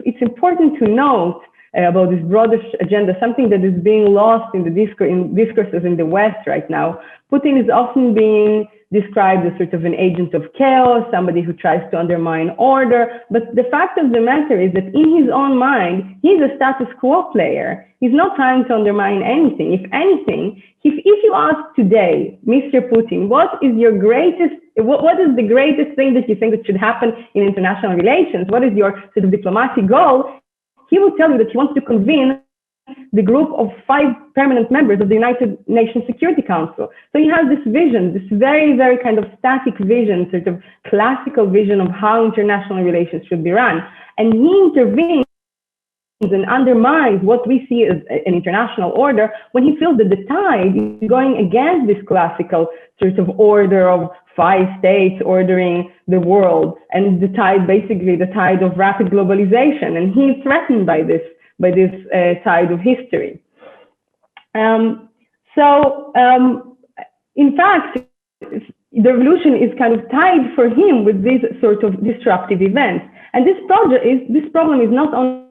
it's important to note about this broader agenda, something that is being lost in the discourses in the West right now. Putin is often being described as sort of an agent of chaos, somebody who tries to undermine order. But the fact of the matter is that in his own mind, he's a status quo player. He's not trying to undermine anything. If anything, if you ask today, Mr. Putin, what is the greatest thing that you think that should happen in international relations? What is your sort of diplomatic goal? He will tell you that he wants to convene the group of 5 permanent members of the United Nations Security Council. So he has this vision, this very, very kind of static vision, sort of classical vision of how international relations should be run. And he intervenes and undermines what we see as an international order when he feels that the tide is going against this classical sort of order of 5 states ordering the world, and basically the tide of rapid globalization, and he's threatened by this tide of history. In fact, the revolution is kind of tied for him with these sort of disruptive events. And this problem is not only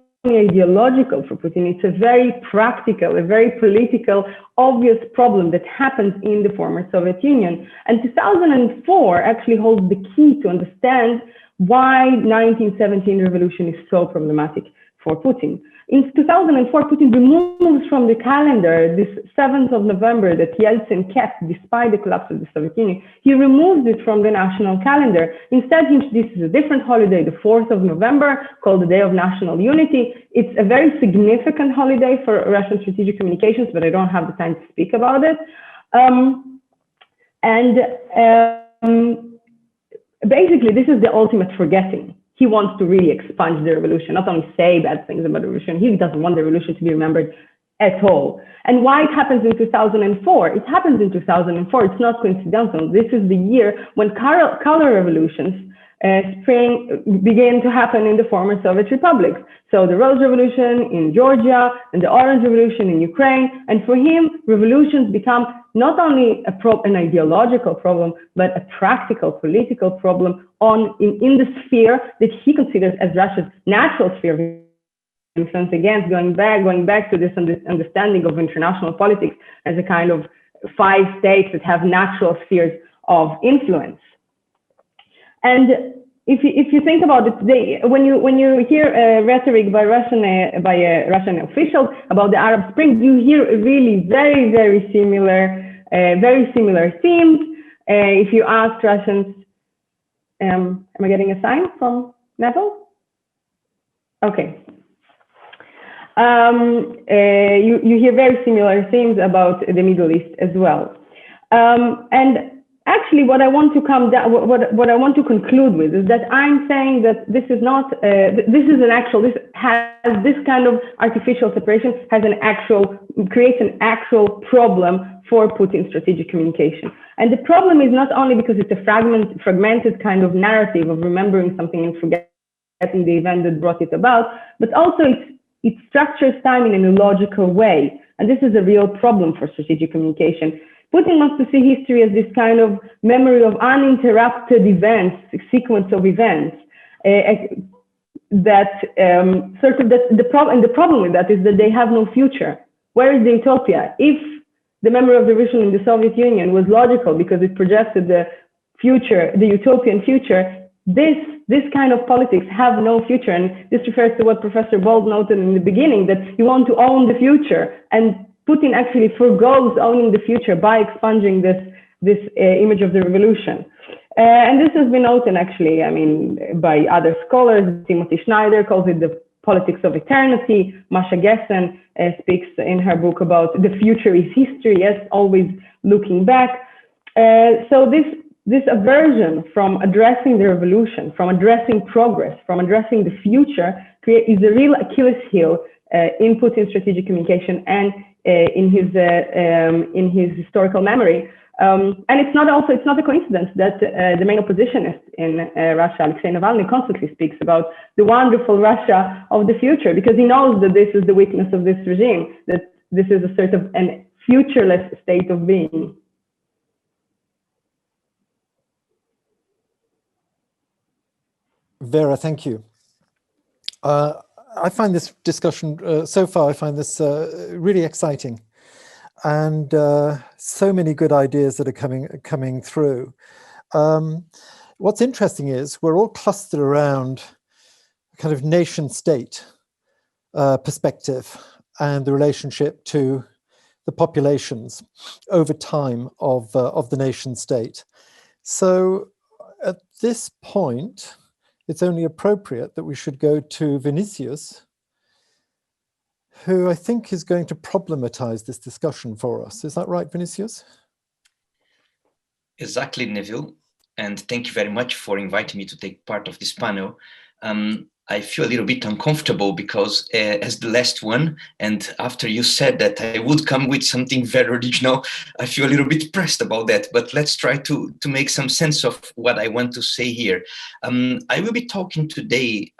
ideological for Putin, it's a very practical, a very political, obvious problem that happens in the former Soviet Union. And 2004 actually holds the key to understand why 1917 revolution is so problematic for Putin. In 2004, Putin removes from the calendar this 7th of November that Yeltsin kept despite the collapse of the Soviet Union. He removes it from the national calendar. Instead, he introduces a different holiday, the 4th of November, called the Day of National Unity. It's a very significant holiday for Russian strategic communications, but I don't have the time to speak about it. Basically, this is the ultimate forgetting. He wants to really expunge the revolution, not only say bad things about the revolution, he doesn't want the revolution to be remembered at all. And why it happens in 2004? It happens in 2004, it's not coincidental. This is the year when color revolutions began to happen in the former Soviet republics. So the Rose Revolution in Georgia and the Orange Revolution in Ukraine. And for him, revolutions become not only an ideological problem, but a practical political problem in the sphere that he considers as Russia's natural sphere of influence. Again, going back to this understanding of international politics as a kind of 5 states that have natural spheres of influence. And if you think about it today, when you hear rhetoric by Russian officials about the Arab Spring, you hear really very similar themes. If you ask Russians, am I getting a sign from Neville? Okay. You hear very similar themes about the Middle East as well. And actually, what I want to conclude with is that I'm saying that this kind of artificial separation creates an actual problem for Putin's strategic communication. And the problem is not only because it's a fragmented kind of narrative of remembering something and forgetting the event that brought it about, but also it structures time in an illogical way. And this is a real problem for strategic communication. Putin wants to see history as this kind of memory of uninterrupted events, a sequence of events. The problem with that is that they have no future. Where is the utopia? If the memory of the revolution in the Soviet Union was logical because it projected the future, the utopian future, this kind of politics have no future. And this refers to what Professor Bold noted in the beginning, that you want to own the future. And Putin actually forgoes owning the future by expunging this image of the revolution. And this has been noted actually, by other scholars. Timothy Schneider calls it the politics of eternity. Masha Gessen speaks in her book about the future is history, yes, always looking back. So this aversion from addressing the revolution, from addressing progress, from addressing the future is a real Achilles heel in Putin's strategic communication and in his historical memory. And it's not a coincidence that the main oppositionist in Russia, Alexei Navalny, constantly speaks about the wonderful Russia of the future, because he knows that this is the weakness of this regime, that this is a sort of an futureless state of being. Vera, thank you. I find this discussion so far, I find this really exciting, and so many good ideas that are coming through. What's interesting is we're all clustered around a kind of nation-state perspective and the relationship to the populations over time of the nation-state. So at this point, it's only appropriate that we should go to Vinicius, who I think is going to problematize this discussion for us. Is that right, Vinicius? Exactly, Neville. And thank you very much for inviting me to take part of this panel. I feel a little bit uncomfortable because as the last one, and after you said that I would come with something very original, I feel a little bit pressed about that. But let's try to make some sense of what I want to say here. I will be talking today,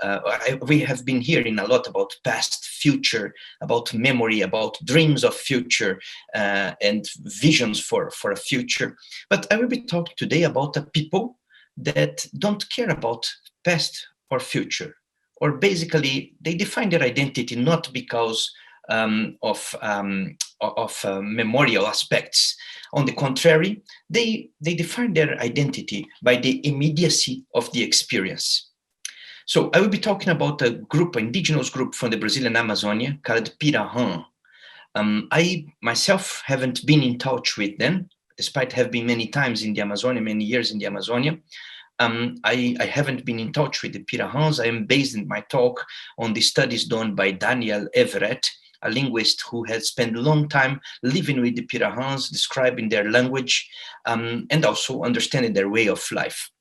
we have been hearing a lot about past, future, about memory, about dreams of future and visions for a future. But I will be talking today about the people that don't care about past or future. Or basically, they define their identity not because of memorial aspects. On the contrary, they define their identity by the immediacy of the experience. So I will be talking about a group, an indigenous group from the Brazilian Amazonia called Pirahã. I myself haven't been in touch with them, despite have been many times in the Amazonia, many years in the Amazonia. I haven't been in touch with the Pirahãs. I am based in my talk on the studies done by Daniel Everett, a linguist who has spent a long time living with the Pirahãs, describing their language, and also understanding their way of life.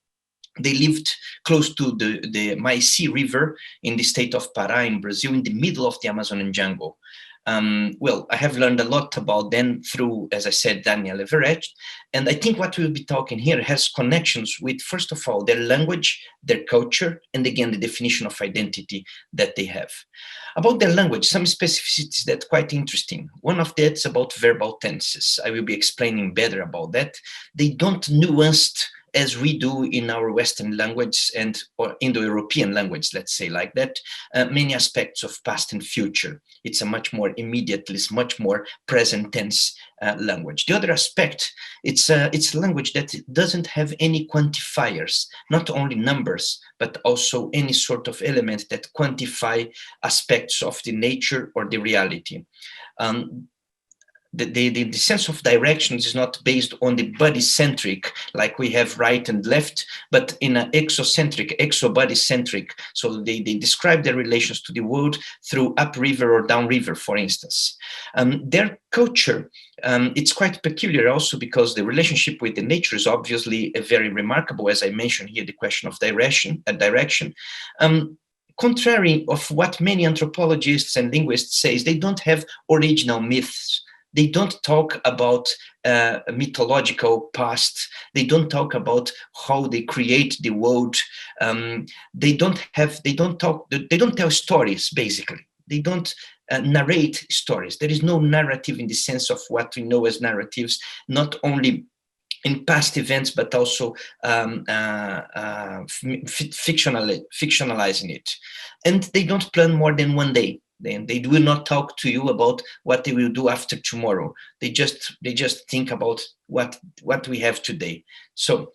They lived close to the Maici River in the state of Pará in Brazil, in the middle of the Amazonian jungle. Well, I have learned a lot about them through, as I said, Daniel Everett. And I think what we'll be talking here has connections with, first of all, their language, their culture, and again, the definition of identity that they have. About their language, some specificities that are quite interesting. One of that's about verbal tenses. I will be explaining better about that. They don't nuance as we do in our Western language and or Indo-European language, let's say like that, many aspects of past and future. It's a much more immediate, it's much more present tense language. The other aspect, it's a language that doesn't have any quantifiers, not only numbers, but also any sort of element that quantify aspects of the nature or the reality. The sense of directions is not based on the body-centric, like we have right and left, but in an exocentric, exo-body-centric. So they describe their relations to the world through upriver or downriver, for instance. Their culture, it's quite peculiar also because the relationship with the nature is obviously very remarkable, as I mentioned here, the question of direction. Contrary of what many anthropologists and linguists say, they don't have original myths. They don't talk about mythological past. They don't talk about how they create the world. They don't tell stories, basically. They don't narrate stories. There is no narrative in the sense of what we know as narratives, not only in past events, but also fictionalizing it. And they don't plan more than one day. They will not talk to you about what they will do after tomorrow. They just think about what we have today. So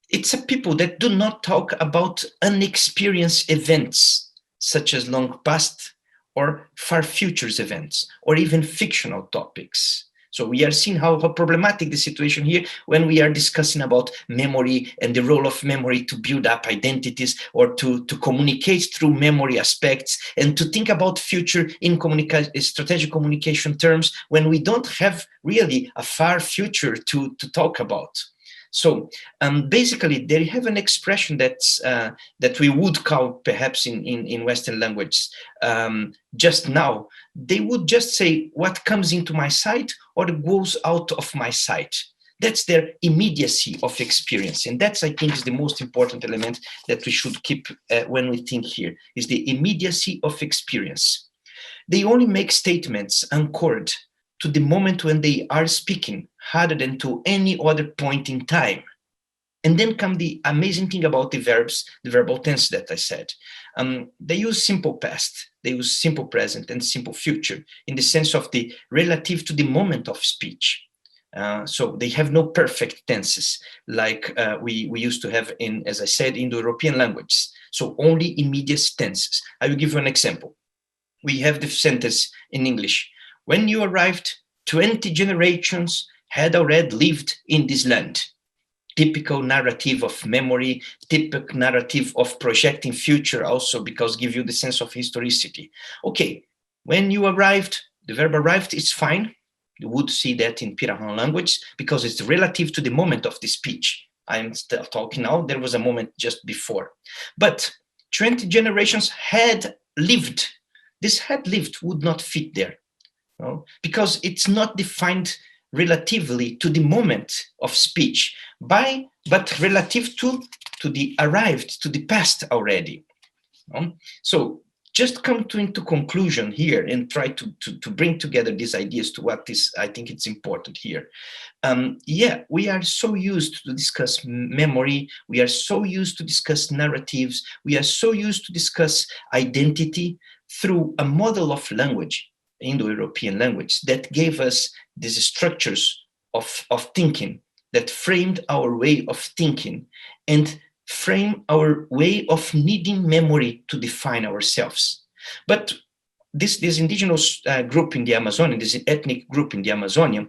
it's a people that do not talk about unexperienced events, such as long past or far futures events, or even fictional topics. So we are seeing how problematic the situation here when we are discussing about memory and the role of memory to build up identities or to communicate through memory aspects and to think about future in strategic communication terms when we don't have really a far future to talk about. So basically, they have an expression that we would call perhaps in Western language just now. They would just say what comes into my sight or goes out of my sight. That's their immediacy of experience. And that's, I think, is the most important element that we should keep when we think here, is the immediacy of experience. They only make statements anchored to the moment when they are speaking, rather than to any other point in time. And then come the amazing thing about the verbs, the verbal tense that I said. They use simple past, they use simple present and simple future in the sense of the relative to the moment of speech. So they have no perfect tenses like we used to have in, as I said, Indo-European languages. So only immediate tenses. I will give you an example. We have the sentence in English. When you arrived, 20 generations had already lived in this land. Typical narrative of memory, typical narrative of projecting future also, because give you the sense of historicity. Okay, when you arrived, the verb arrived is fine. You would see that in Pirahã language because it's relative to the moment of the speech. I'm still talking now, there was a moment just before. But 20 generations had lived. This had lived would not fit there, because it's not defined relatively to the moment of speech, but relative to the arrived, to the past already. So just come into conclusion here and try to bring together these ideas to what is, I think it's important here. Yeah, we are so used to discuss memory. We are so used to discuss narratives. We are so used to discuss identity through a model of language, Indo-European language, that gave us these structures of thinking, that framed our way of thinking and frame our way of needing memory to define ourselves. But this indigenous group in the Amazon, this ethnic group in the Amazonia,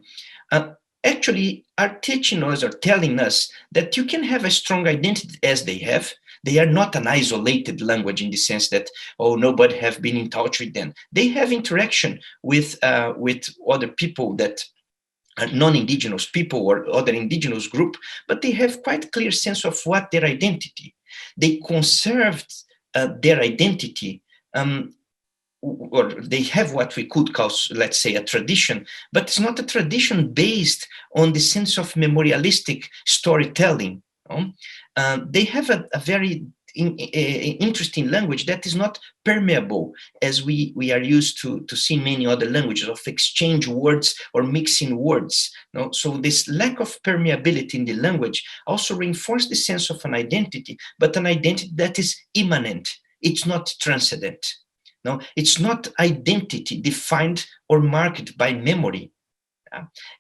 actually are teaching us or telling us that you can have a strong identity as they have. They are not an isolated language in the sense that, oh, nobody have been in touch with them. They have interaction with other people that are non-indigenous people or other indigenous group, but they have quite clear sense of what their identity. They conserved their identity, or they have what we could call, let's say, a tradition, but it's not a tradition based on the sense of memorialistic storytelling. They have a very interesting language that is not permeable as we are used to see many other languages of exchange words or mixing words. So this lack of permeability in the language also reinforces the sense of an identity, but an identity that is immanent. It's not transcendent. No, it's not identity defined or marked by memory.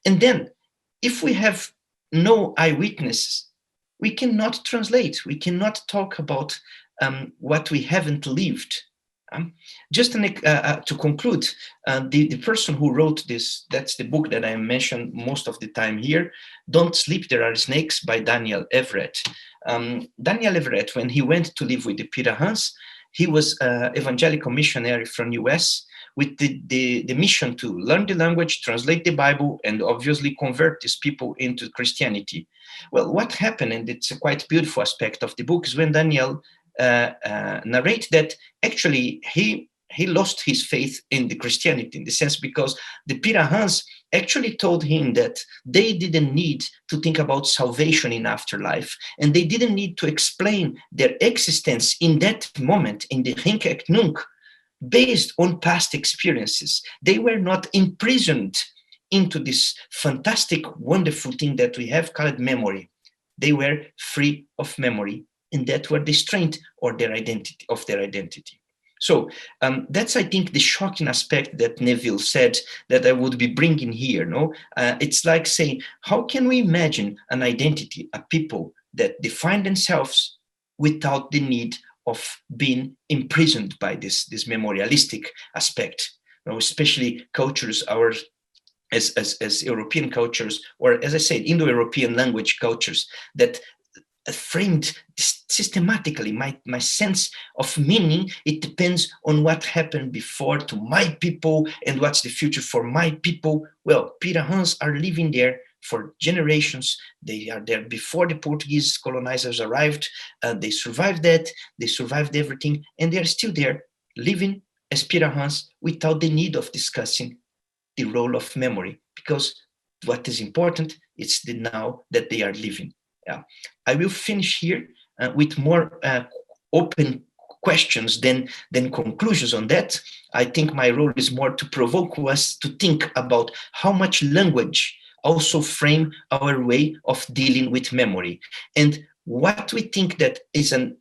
And then if we have no eyewitnesses, we cannot translate. We cannot talk about what we haven't lived. Just to conclude, the person who wrote this, that's the book that I mentioned most of the time here, Don't Sleep, There Are Snakes, by Daniel Everett. Daniel Everett, when he went to live with the Pirahãs, he was an evangelical missionary from US with the mission to learn the language, translate the Bible, and obviously convert these people into Christianity. Well, what happened, and it's a quite beautiful aspect of the book, is when Daniel narrates that actually he lost his faith in the Christianity, in the sense because the Pirahãs actually told him that they didn't need to think about salvation in afterlife, and they didn't need to explain their existence in that moment, in the Henk ek Nunc, based on past experiences. They were not imprisoned into this fantastic, wonderful thing that we have called memory. They were free of memory, and that were the strength or their identity. So that's, I think, the shocking aspect that Neville said that I would be bringing here. It's like saying, how can we imagine an identity, a people that define themselves without the need of being imprisoned by this memorialistic aspect? Especially cultures, as European cultures, or as I said, Indo-European language cultures that framed systematically my sense of meaning. It depends on what happened before to my people and what's the future for my people. Well, Pirahãs are living there for generations. They are there before the Portuguese colonizers arrived. They survived that. They survived everything, and they are still there living as Pirahãs without the need of discussing the role of memory, because what is important is the now that they are living. I will finish here with more open questions than conclusions on that. I think my role is more to provoke us to think about how much language also frame our way of dealing with memory, and what we think that is an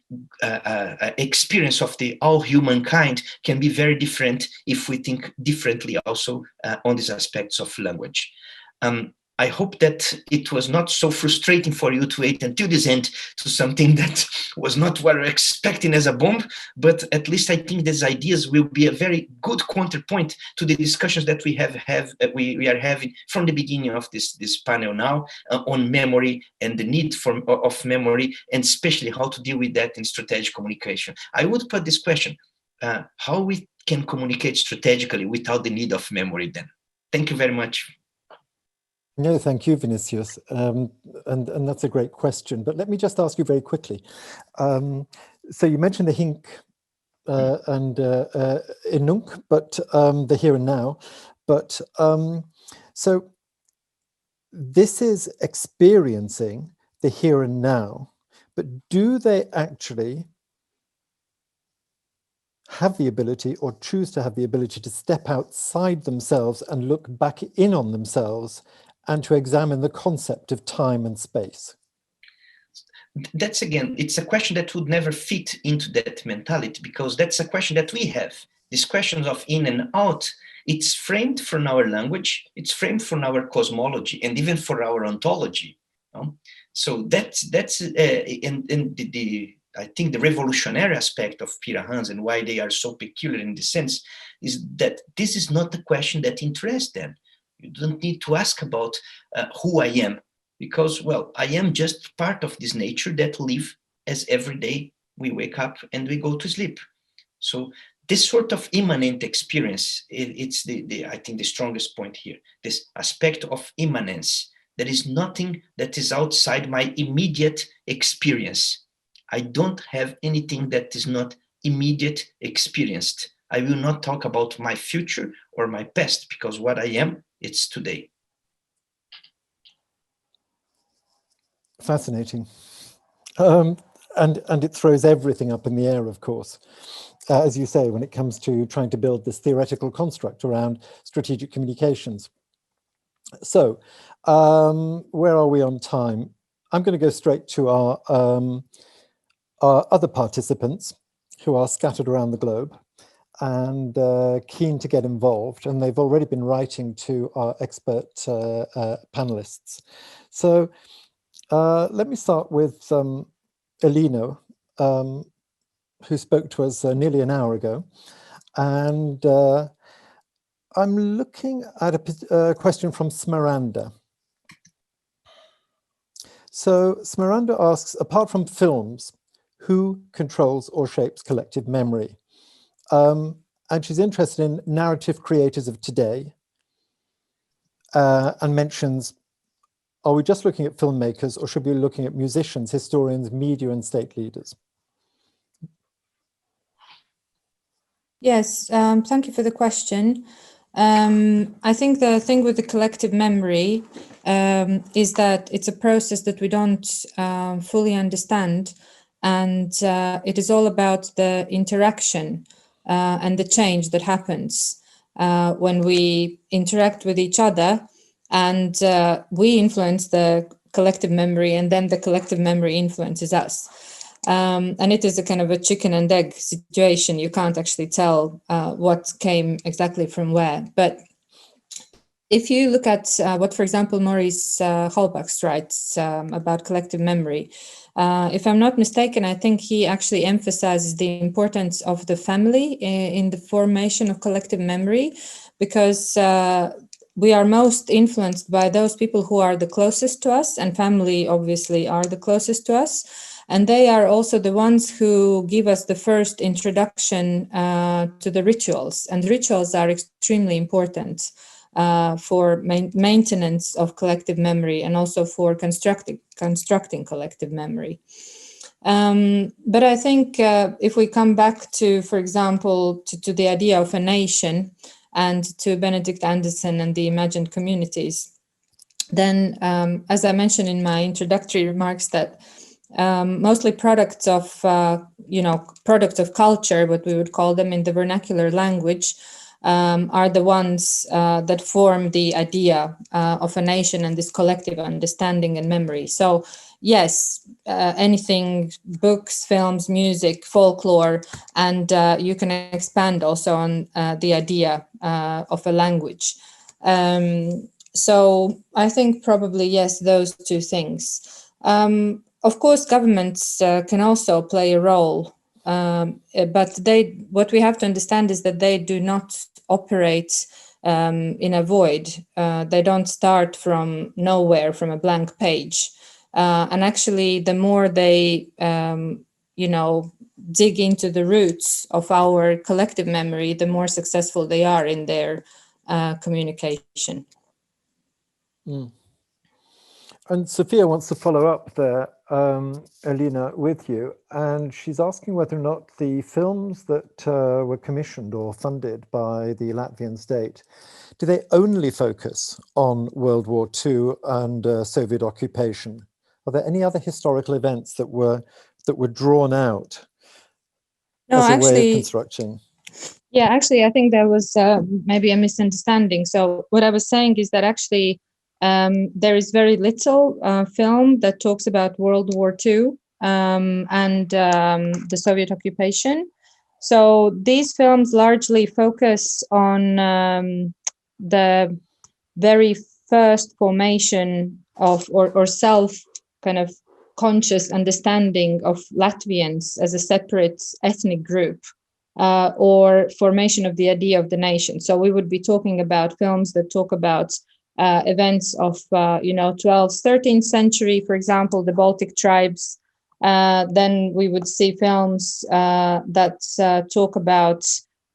experience of the all humankind can be very different if we think differently also on these aspects of language. I hope that it was not so frustrating for you to wait until this end to something that was not what we're expecting as a bomb, but at least I think these ideas will be a very good counterpoint to the discussions that we are having from the beginning of this panel now on memory and the need of memory, and especially how to deal with that in strategic communication. I would put this question, how we can communicate strategically without the need of memory then? Thank you very much. No, thank you, Vinicius. And that's a great question. But let me just ask you very quickly. So you mentioned the hink and inunk, but the here and now. But so this is experiencing the here and now, but do they actually have the ability or choose to have the ability to step outside themselves and look back in on themselves and to examine the concept of time and space? That's, again, it's a question that would never fit into that mentality, because that's a question that we have. These questions of in and out, it's framed from our language, it's framed from our cosmology, and even for our ontology. So that's I think the revolutionary aspect of Pirahãs and why they are so peculiar in this sense is that this is not the question that interests them. You don't need to ask about who I am, because, well, I am just part of this nature that live as every day we wake up and we go to sleep. So this sort of immanent experience, it's I think the strongest point here, this aspect of immanence. There is nothing that is outside my immediate experience. I don't have anything that is not immediate experienced. I will not talk about my future or my past, because what I am, it's today. Fascinating. And it throws everything up in the air, of course, as you say, when it comes to trying to build this theoretical construct around strategic communications. So where are we on time? I'm going to go straight to our other participants who are scattered around the globe and keen to get involved, and they've already been writing to our expert panelists. So let me start with Elena, who spoke to us nearly an hour ago, and I'm looking at a question from Smaranda. So Smaranda asks, apart from films, who controls or shapes collective memory? And she's interested in narrative creators of today, and mentions, are we just looking at filmmakers, or should we be looking at musicians, historians, media, and state leaders? Yes, thank you for the question. I think the thing with the collective memory is that it's a process that we don't fully understand, and it is all about the interaction and the change that happens when we interact with each other, and we influence the collective memory, and then the collective memory influences us. And it is a kind of a chicken and egg situation. You can't actually tell what came exactly from where. But if you look at what, for example, Maurice Holbach writes about collective memory, if I'm not mistaken, I think he actually emphasizes the importance of the family in the formation of collective memory, because we are most influenced by those people who are the closest to us, and family obviously are the closest to us. And they are also the ones who give us the first introduction to the rituals. And rituals are extremely important for maintenance of collective memory, and also for constructing collective memory. But I think if we come back to, for example, to the idea of a nation and to Benedict Anderson and the imagined communities, then as I mentioned in my introductory remarks, that mostly products of culture, what we would call them in the vernacular language, are the ones that form the idea of a nation and this collective understanding and memory. So yes, anything, books, films, music, folklore, and you can expand also on the idea of a language. So I think probably, yes, those two things. Of course, governments can also play a role, but what we have to understand is that they do not operate in a void. They don't start from nowhere, from a blank page. And actually, the more they, dig into the roots of our collective memory, the more successful they are in their communication. And Sophia wants to follow up there. Elena, with you, and she's asking whether or not the films that were commissioned or funded by the Latvian state, do they only focus on World War II and Soviet occupation? Are there any other historical events that were drawn out as a way of constructing? Yeah, actually, I think there was maybe a misunderstanding. So what I was saying is that actually there is very little film that talks about World War II and the Soviet occupation. So these films largely focus on the very first formation of or self kind of conscious understanding of Latvians as a separate ethnic group. Or formation of the idea of the nation. So we would be talking about films that talk about events of, 12th, 13th century, for example, the Baltic tribes. Then we would see films that talk about,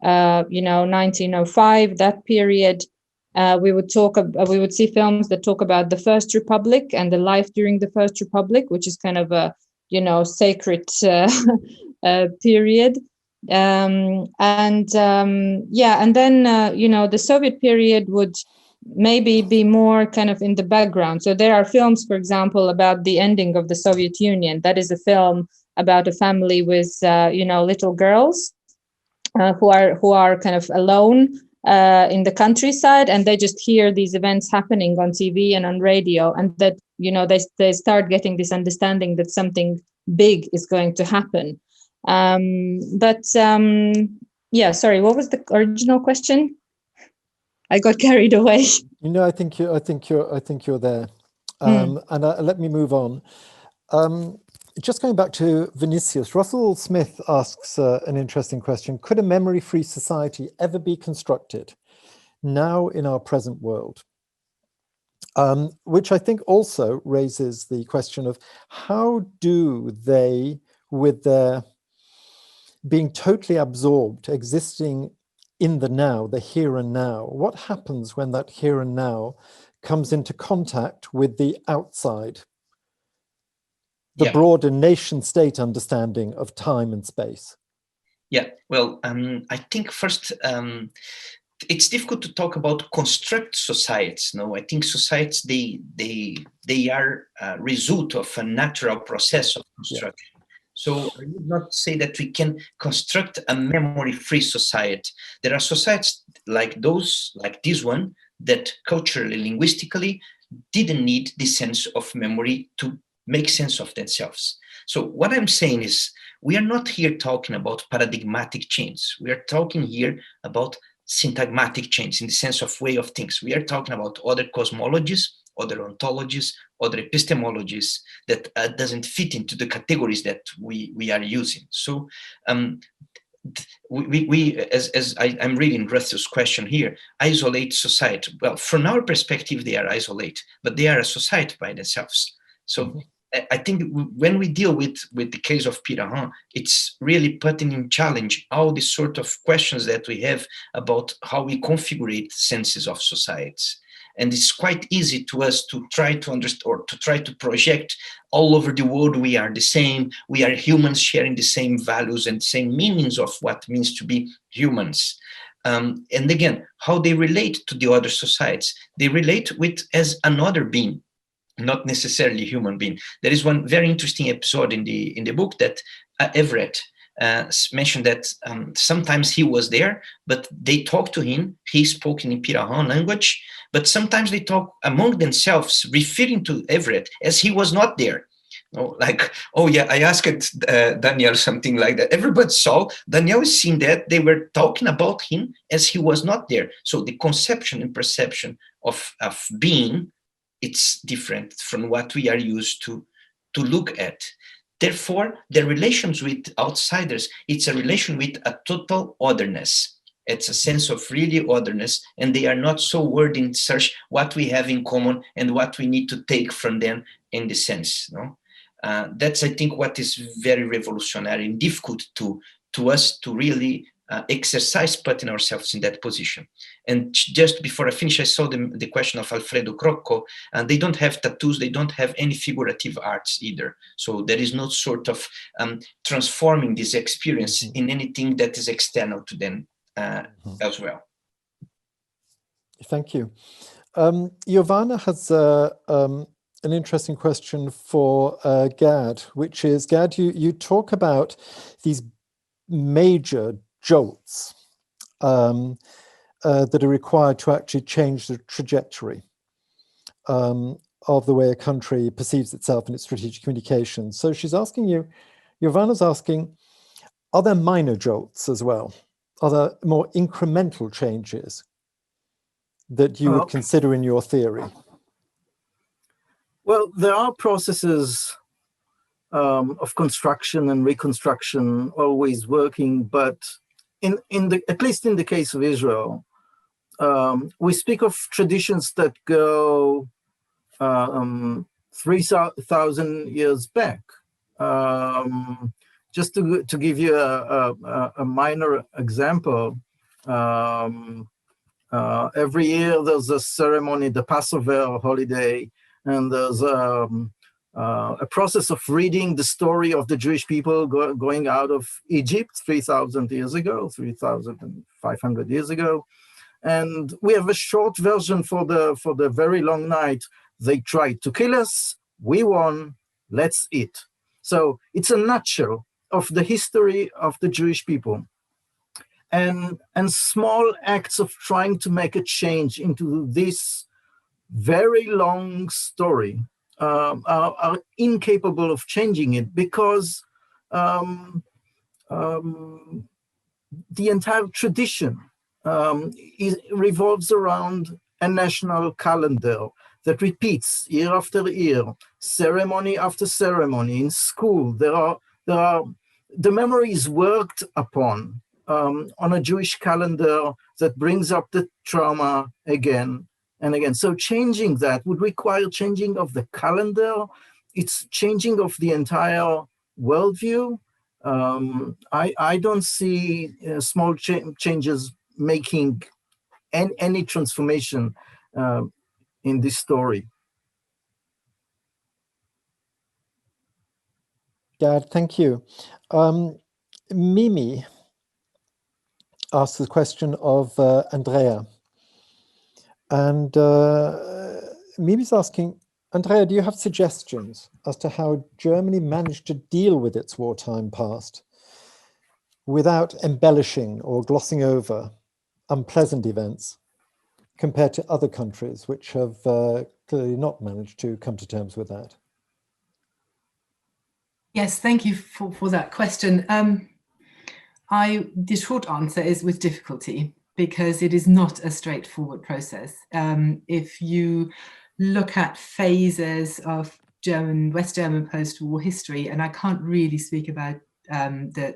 1905, that period. We would see films that talk about the First Republic and the life during the First Republic, which is kind of a, sacred period. And then the Soviet period would maybe be more kind of in the background. So there are films, for example, about the ending of the Soviet Union. That is a film about a family with little girls who are kind of alone in the countryside, and they just hear these events happening on TV and on radio, and that they start getting this understanding that something big is going to happen. Sorry, what was the original question? I got carried away. I think you're there. And let me move on. Just going back to Vinicius, Russell Smith asks an interesting question. Could a memory-free society ever be constructed now in our present world? Which I think also raises the question of how do they, with their being totally absorbed, existing in the now, the here and now, what happens when that here and now comes into contact with the outside, the broader nation-state understanding of time and space? Yeah, well, I think first, it's difficult to talk about construct societies. No, I think societies, they are a result of a natural process of construction. Yeah. So I would not say that we can construct a memory-free society. There are societies like this one, that culturally, linguistically, didn't need the sense of memory to make sense of themselves. So what I'm saying is, we are not here talking about paradigmatic change. We are talking here about syntagmatic change in the sense of way of things. We are talking about other cosmologies, other ontologies, other epistemologies that doesn't fit into the categories that we are using. So I'm reading Russell's question here, isolate society. Well, from our perspective, they are isolated, but they are a society by themselves. So I think when we deal with the case of Pirahan, it's really putting in challenge all the sort of questions that we have about how we configure senses of societies. And it's quite easy to us to try to understand or to try to project all over the world we are the same, we are humans sharing the same values and same meanings of what means to be humans. And again, how they relate to the other societies. They relate with as another being, not necessarily human being. There is one very interesting episode in the book that Everett mentioned that sometimes he was there, but they talked to him. He spoke in Pirahan language, but sometimes they talk among themselves, referring to Everett as he was not there. Like, oh yeah, I asked Daniel something like that. Everybody saw, Daniel is seeing that they were talking about him as he was not there. So the conception and perception of being, it's different from what we are used to look at. Therefore, the relations with outsiders, it's a relation with a total otherness. It's a sense of really otherness, and they are not so worried in search what we have in common and what we need to take from them in the sense. No? That's, I think, what is very revolutionary and difficult to us to really exercise putting ourselves in that position. And just before I finish, I saw the question of Alfredo Crocco, and they don't have tattoos, they don't have any figurative arts either. So there is no sort of transforming this experience in anything that is external to them as well. Thank you. Giovanna has an interesting question for Gad, which is, Gad, you talk about these major jolts that are required to actually change the trajectory of the way a country perceives itself in its strategic communications. So she's asking you, Giovanna's asking, are there minor jolts as well? Are there more incremental changes that you would consider in your theory? Well, there are processes of construction and reconstruction always working, but at least in the case of Israel, we speak of traditions that go 3,000 years back. Just to give you a minor example, every year there's a ceremony, the Passover holiday, and there's a process of reading the story of the Jewish people going out of Egypt 3,000 years ago, 3,500 years ago. And we have a short version for the very long night. They tried to kill us, we won, let's eat. So it's a nutshell of the history of the Jewish people. And small acts of trying to make a change into this very long story are incapable of changing it, because the entire tradition revolves around a national calendar that repeats year after year, ceremony after ceremony. In school, the memory is worked upon on a Jewish calendar that brings up the trauma again and again. So changing that would require changing of the calendar. It's changing of the entire worldview. I don't see small changes making any transformation in this story. Gad, thank you. Mimi asks the question of Andrea. And Mimi's asking, Andrea, do you have suggestions as to how Germany managed to deal with its wartime past without embellishing or glossing over unpleasant events compared to other countries which have clearly not managed to come to terms with that? Yes, thank you for that question. The short answer is with difficulty, because it is not a straightforward process. If you look at phases of West German post-war history, and I can't really speak about the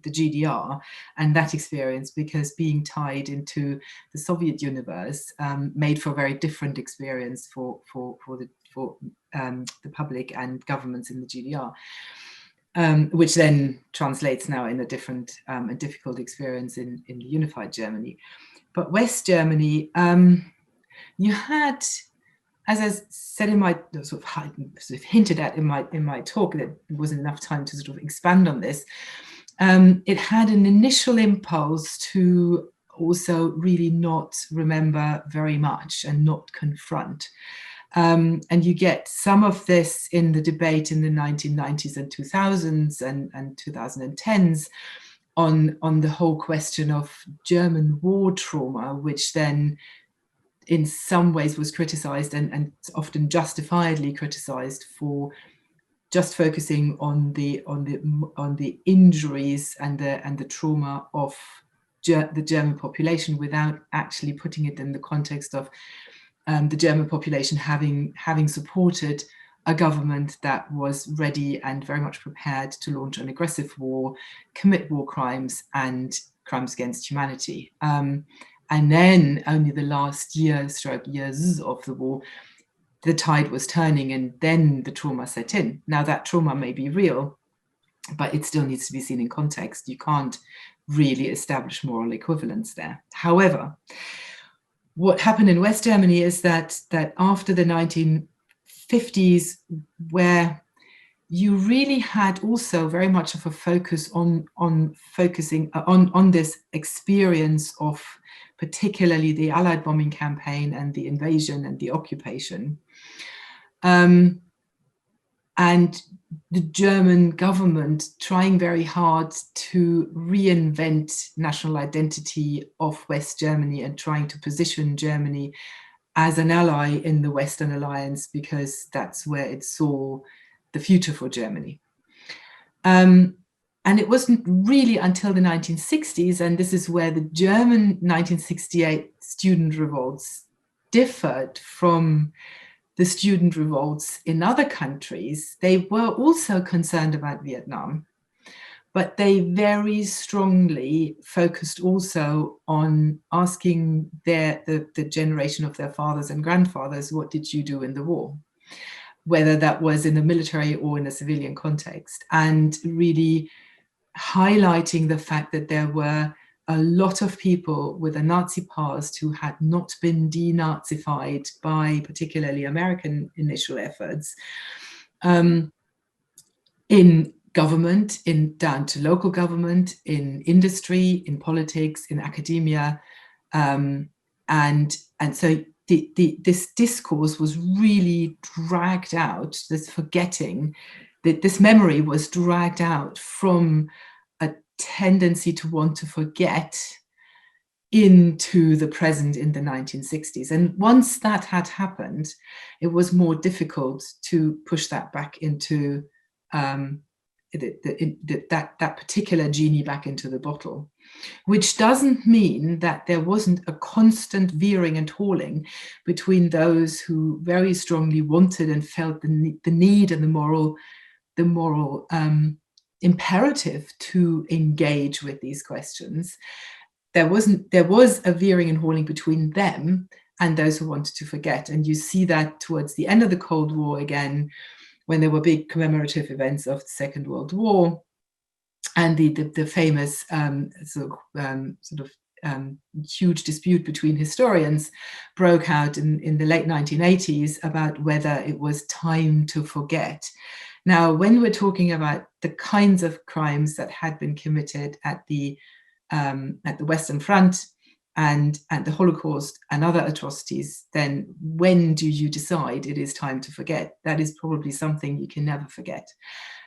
GDR and that experience, because being tied into the Soviet universe made for a very different experience for the public and governments in the GDR. Which then translates now in a different and difficult experience in the unified Germany. But West Germany, you had, as I said in my sort of hinted at in my talk, that there wasn't enough time to sort of expand on this. It had an initial impulse to also really not remember very much and not confront. And you get some of this in the debate in the 1990s and 2000s and 2010s on the whole question of German war trauma, which then in some ways was criticized and often justifiably criticized for just focusing on the injuries and the trauma of the German population, without actually putting it in the context of the German population having supported a government that was ready and very much prepared to launch an aggressive war, commit war crimes and crimes against humanity. And then only the last years of the war, the tide was turning, and then the trauma set in. Now that trauma may be real, but it still needs to be seen in context. You can't really establish moral equivalence there. However, what happened in West Germany is that after the 1950s, where you really had also very much of a focus on focusing on this experience of particularly the Allied bombing campaign and the invasion and the occupation. And the German government trying very hard to reinvent national identity of West Germany and trying to position Germany as an ally in the Western Alliance, because that's where it saw the future for Germany. And it wasn't really until the 1960s, and this is where the German 1968 student revolts differed from the student revolts in other countries. They were also concerned about Vietnam, but they very strongly focused also on asking the generation of their fathers and grandfathers, what did you do in the war? Whether that was in the military or in a civilian context, and really highlighting the fact that there were a lot of people with a Nazi past who had not been denazified by particularly American initial efforts in government, down to local government, in industry, in politics, in academia, and so this discourse was really dragged out. This forgetting, that this memory was dragged out from a tendency to want to forget into the present in the 1960s. And once that had happened, it was more difficult to push that back into that particular genie back into the bottle, which doesn't mean that there wasn't a constant veering and hauling between those who very strongly wanted and felt the need and the moral imperative to engage with these questions. There was a veering and hauling between them and those who wanted to forget. And you see that towards the end of the Cold War again, when there were big commemorative events of the Second World War, and the famous huge dispute between historians broke out in the late 1980s about whether it was time to forget. Now, when we're talking about the kinds of crimes that had been committed at the Western Front and the Holocaust and other atrocities, then when do you decide it is time to forget? That is probably something you can never forget.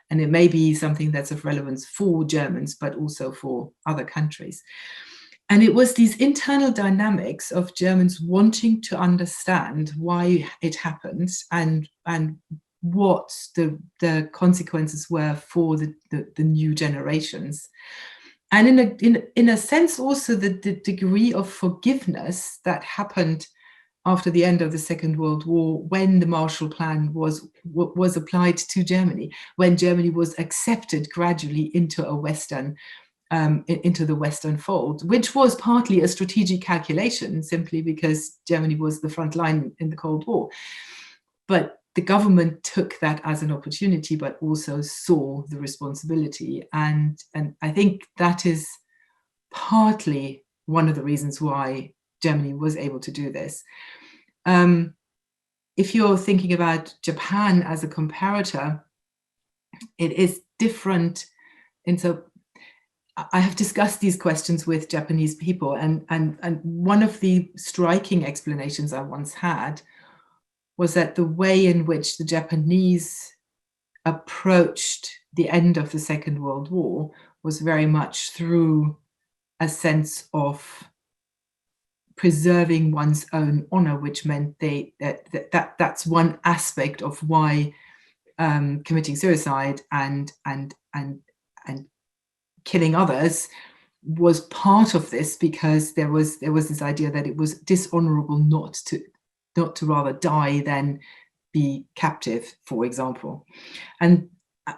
And it may be something that's of relevance for Germans, but also for other countries. And it was these internal dynamics of Germans wanting to understand why it happened and what the consequences were for the new generations. And in a sense also the degree of forgiveness that happened after the end of the Second World War, when the Marshall Plan was applied to Germany, when Germany was accepted gradually into the Western fold, which was partly a strategic calculation, simply because Germany was the front line in the Cold War. But the government took that as an opportunity, but also saw the responsibility. And I think that is partly one of the reasons why Germany was able to do this. If you're thinking about Japan as a comparator, it is different. And so I have discussed these questions with Japanese people, and one of the striking explanations I once had was that the way in which the Japanese approached the end of the Second World War was very much through a sense of preserving one's own honor, which meant that's one aspect of why committing suicide and killing others was part of this, because there was this idea that it was dishonorable not to rather die than be captive, for example. And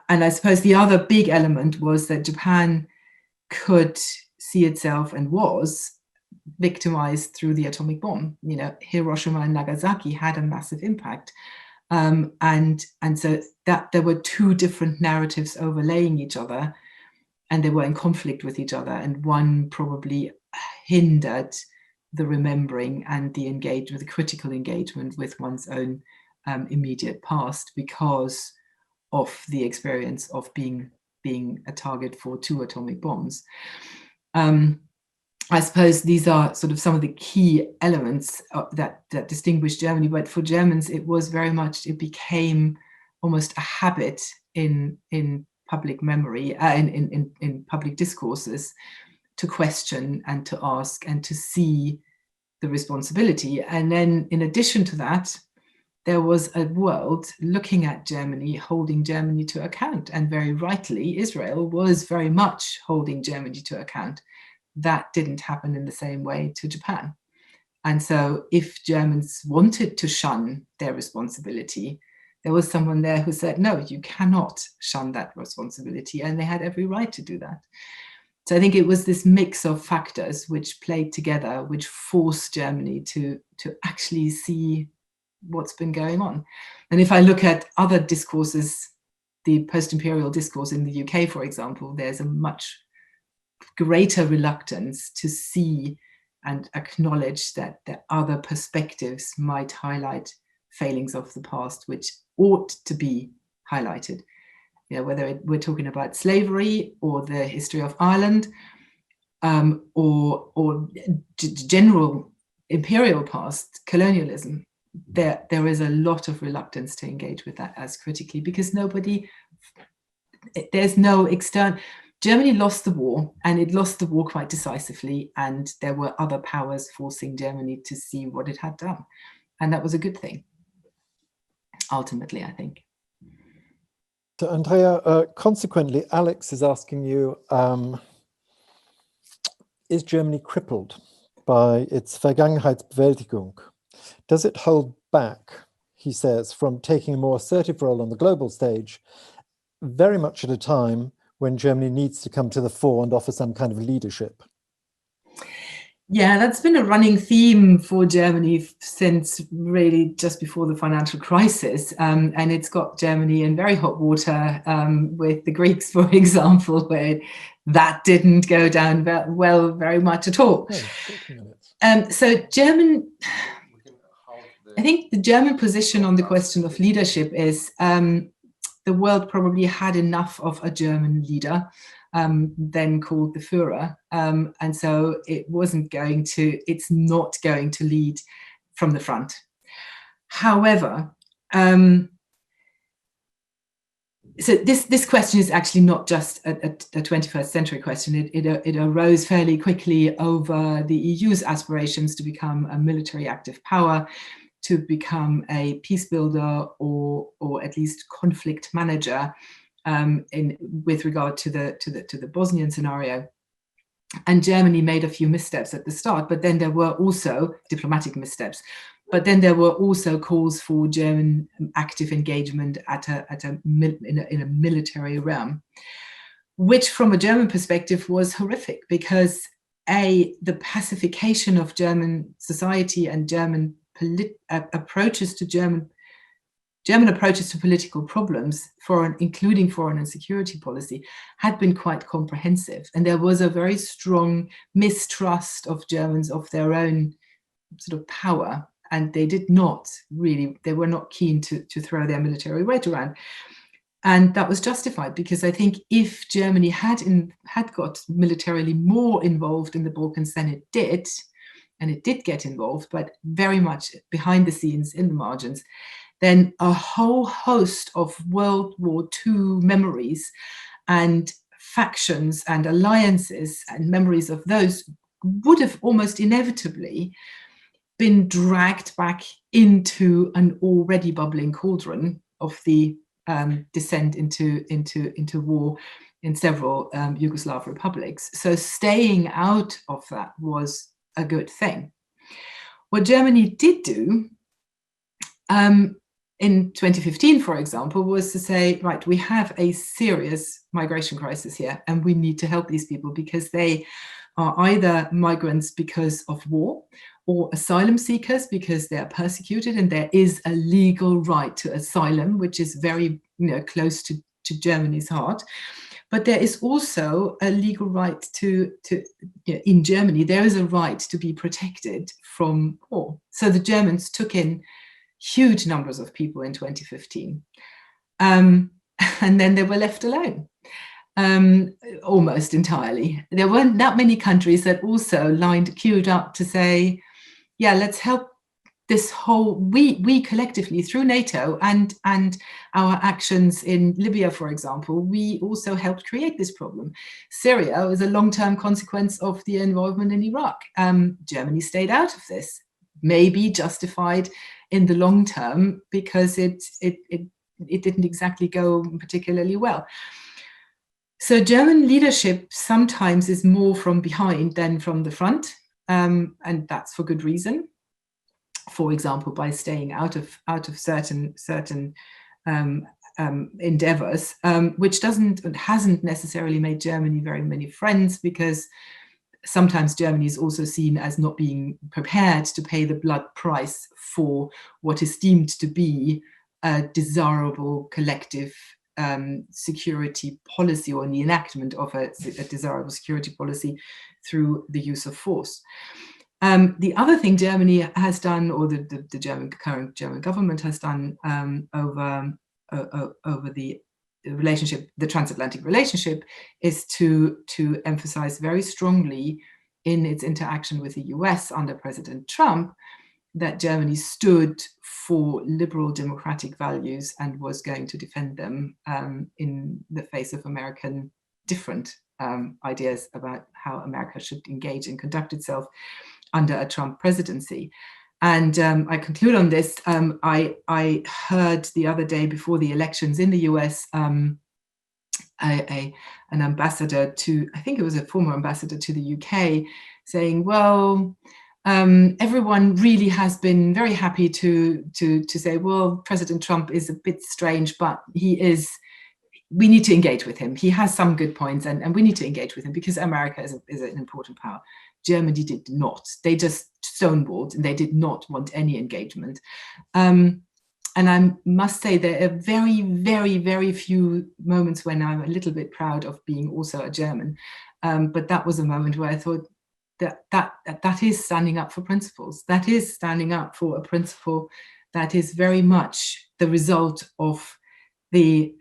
I suppose the other big element was that Japan could see itself, and was victimized through the atomic bomb. You know, Hiroshima and Nagasaki had a massive impact. And so that there were two different narratives overlaying each other. and they were in conflict with each other, and one probably hindered the remembering and the engagement, the critical engagement with one's own immediate past, because of the experience of being a target for 2 atomic bombs. I suppose these are sort of some of the key elements that distinguish Germany, but for Germans it was very much, it became almost a habit in public memory, in public discourses, to question and to ask and to see the responsibility. And then in addition to that, there was a world looking at Germany, holding Germany to account. And very rightly, Israel was very much holding Germany to account. That didn't happen in the same way to Japan. And so if Germans wanted to shun their responsibility, there was someone there who said, no, you cannot shun that responsibility. And they had every right to do that. So I think it was this mix of factors which played together, which forced Germany to actually see what's been going on. And if I look at other discourses, the post-imperial discourse in the UK, for example, there's a much greater reluctance to see and acknowledge that the other perspectives might highlight failings of the past, which ought to be highlighted. You know, whether we're talking about slavery or the history of Ireland, or general imperial past, colonialism, there is a lot of reluctance to engage with that as critically, because there's no external. Germany lost the war, and it lost the war quite decisively, and there were other powers forcing Germany to see what it had done. And that was a good thing, ultimately, I think. So Andrea, consequently, Alex is asking you, is Germany crippled by its Vergangenheitsbewältigung? Does it hold back, he says, from taking a more assertive role on the global stage, very much at a time when Germany needs to come to the fore and offer some kind of leadership? Yeah, that's been a running theme for Germany since really just before the financial crisis. And it's got Germany in very hot water with the Greeks, for example, where that didn't go down well very much at all. So I think the German position on the question of leadership is the world probably had enough of a German leader, then called the Führer, and so it's not going to lead from the front. However, so this question is actually not just a 21st century question. It arose fairly quickly over the EU's aspirations to become a military active power, to become a peace builder or at least conflict manager with regard to the Bosnian scenario. And Germany made a few missteps at the start, but then there were also diplomatic missteps. But then there were also calls for German active engagement in a military realm, which from a German perspective was horrific, because the pacification of German society and German approaches to political problems, including foreign and security policy, had been quite comprehensive. And there was a very strong mistrust of Germans of their own sort of power. And they were not keen to throw their military weight around. And that was justified, because I think if Germany had got militarily more involved in the Balkans than it did, and it did get involved, but very much behind the scenes in the margins, then a whole host of World War II memories and factions and alliances and memories of those would have almost inevitably been dragged back into an already bubbling cauldron of the descent into war in several Yugoslav republics. So staying out of that was a good thing. What Germany did do in 2015, for example, was to say, right, we have a serious migration crisis here, and we need to help these people, because they are either migrants because of war, or asylum seekers because they are persecuted, and there is a legal right to asylum, which is very close to Germany's heart. But there is also a legal right in Germany, there is a right to be protected from war. So the Germans took in huge numbers of people in 2015. And then they were left alone, almost entirely. There weren't that many countries that also queued up to say, yeah, let's help this whole, we collectively through NATO and our actions in Libya, for example, we also helped create this problem. Syria was a long-term consequence of the involvement in Iraq. Germany stayed out of this, maybe justified in the long term because it didn't exactly go particularly well. So German leadership sometimes is more from behind than from the front, and that's for good reason. For example, by staying out of certain endeavors, which hasn't necessarily made Germany very many friends, because sometimes Germany is also seen as not being prepared to pay the blood price for what is deemed to be a desirable collective security policy, or the enactment of a desirable security policy through the use of force. The other thing Germany has done, or the current German government has done over the relationship, the transatlantic relationship, is to emphasize very strongly in its interaction with the US under President Trump that Germany stood for liberal democratic values and was going to defend them in the face of American different ideas about how America should engage and conduct itself under a Trump presidency. And I conclude on this. I heard the other day before the elections in the US, an ambassador I think it was a former ambassador to the UK, saying, well, everyone really has been very happy to say, well, President Trump is a bit strange, but we need to engage with him. He has some good points, and we need to engage with him because America is an important power. Germany did not. They just stonewalled, and they did not want any engagement. And I must say there are very, very, very few moments when I'm a little bit proud of being also a German. But that was a moment where I thought that is standing up for principles. That is standing up for a principle that is very much the result of the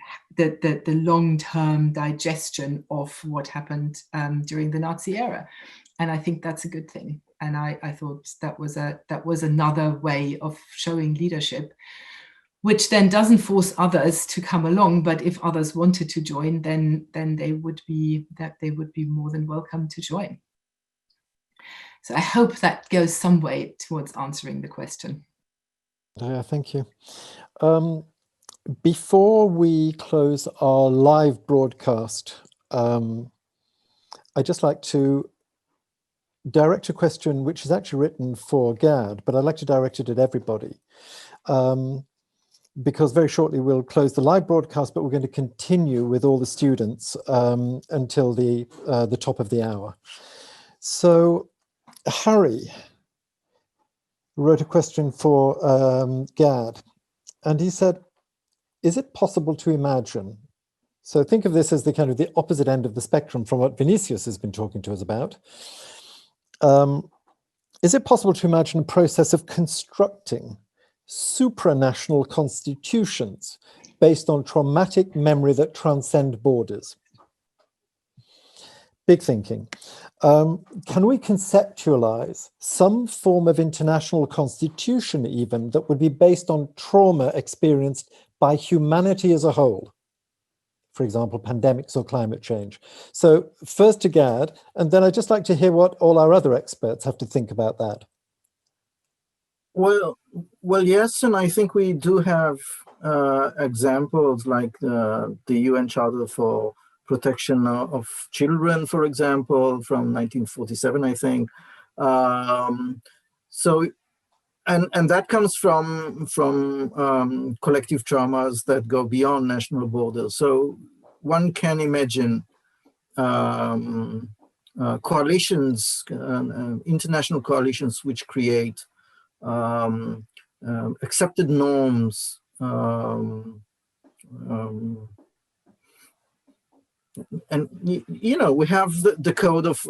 long-term digestion of what happened during the Nazi era. And I think that's a good thing. And I thought that was another way of showing leadership, which then doesn't force others to come along. But if others wanted to join, then they would be more than welcome to join. So I hope that goes some way towards answering the question. Yeah, thank you. Before we close our live broadcast, I'd just like to direct a question which is actually written for Gad, but I'd like to direct it at everybody. Because very shortly we'll close the live broadcast, but we're going to continue with all the students until the top of the hour. So Harry wrote a question for Gad, and he said, is it possible to imagine, so think of this as the kind of the opposite end of the spectrum from what Vinicius has been talking to us about. Is it possible to imagine a process of constructing supranational constitutions based on traumatic memory that transcend borders? Big thinking. Can we conceptualize some form of international constitution even that would be based on trauma experienced by humanity as a whole? For example, pandemics or climate change. So first to Gad, and then I'd just like to hear what all our other experts have to think about that. Well, yes, and I think we do have examples like the UN Charter for Protection of Children, for example, from 1947, I think. And that comes from collective traumas that go beyond national borders. So one can imagine coalitions, international coalitions, which create accepted norms, we have the code of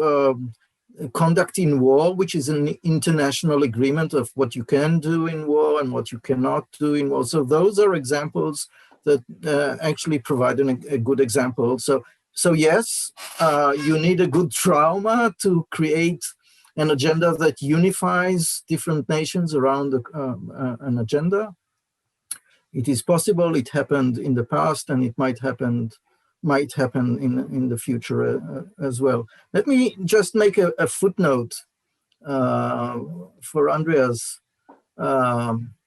conduct in war, which is an international agreement of what you can do in war and what you cannot do in war. So those are examples that actually provide a good example. So yes, you need a good trauma to create an agenda that unifies different nations around an agenda. It is possible. It happened in the past, and it might happen in the future as well. Let me just make a footnote for Andrea's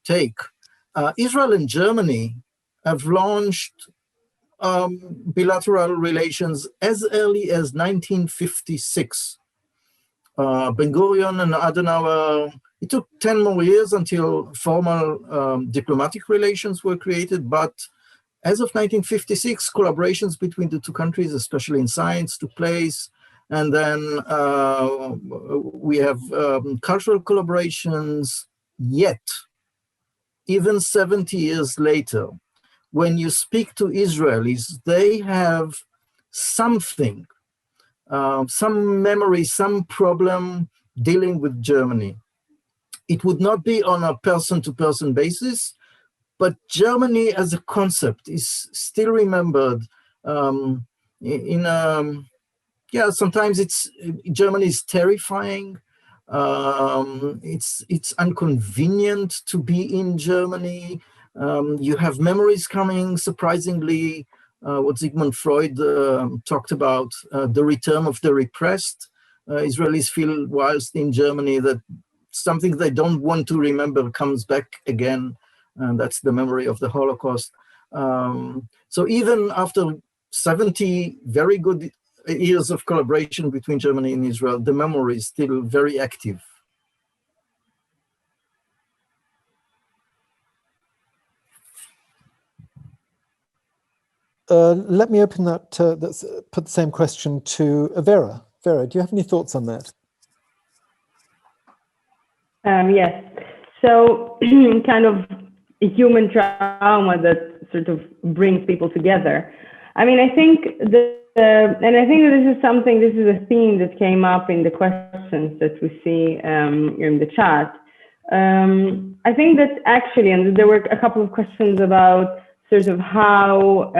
take. Israel and Germany have launched bilateral relations as early as 1956. Ben-Gurion and Adenauer, it took 10 more years until formal diplomatic relations were created, but as of 1956, collaborations between the two countries, especially in science, took place. And then we have cultural collaborations. Yet, even 70 years later, when you speak to Israelis, they have something, some memory, some problem dealing with Germany. It would not be on a person-to-person basis, but Germany as a concept is still remembered sometimes Germany is terrifying. It's inconvenient to be in Germany. You have memories coming, surprisingly, what Sigmund Freud talked about, the return of the repressed. Israelis feel whilst in Germany that something they don't want to remember comes back again. And that's the memory of the Holocaust. So even after 70 very good years of collaboration between Germany and Israel, the memory is still very active. Let me open that, put the same question to Vera. Vera, do you have any thoughts on that? Yes. So kind of a human trauma that sort of brings people together. I mean, I think and I think that this is a theme that came up in the questions that we see in the chat. I think that actually, and there were a couple of questions about sort of how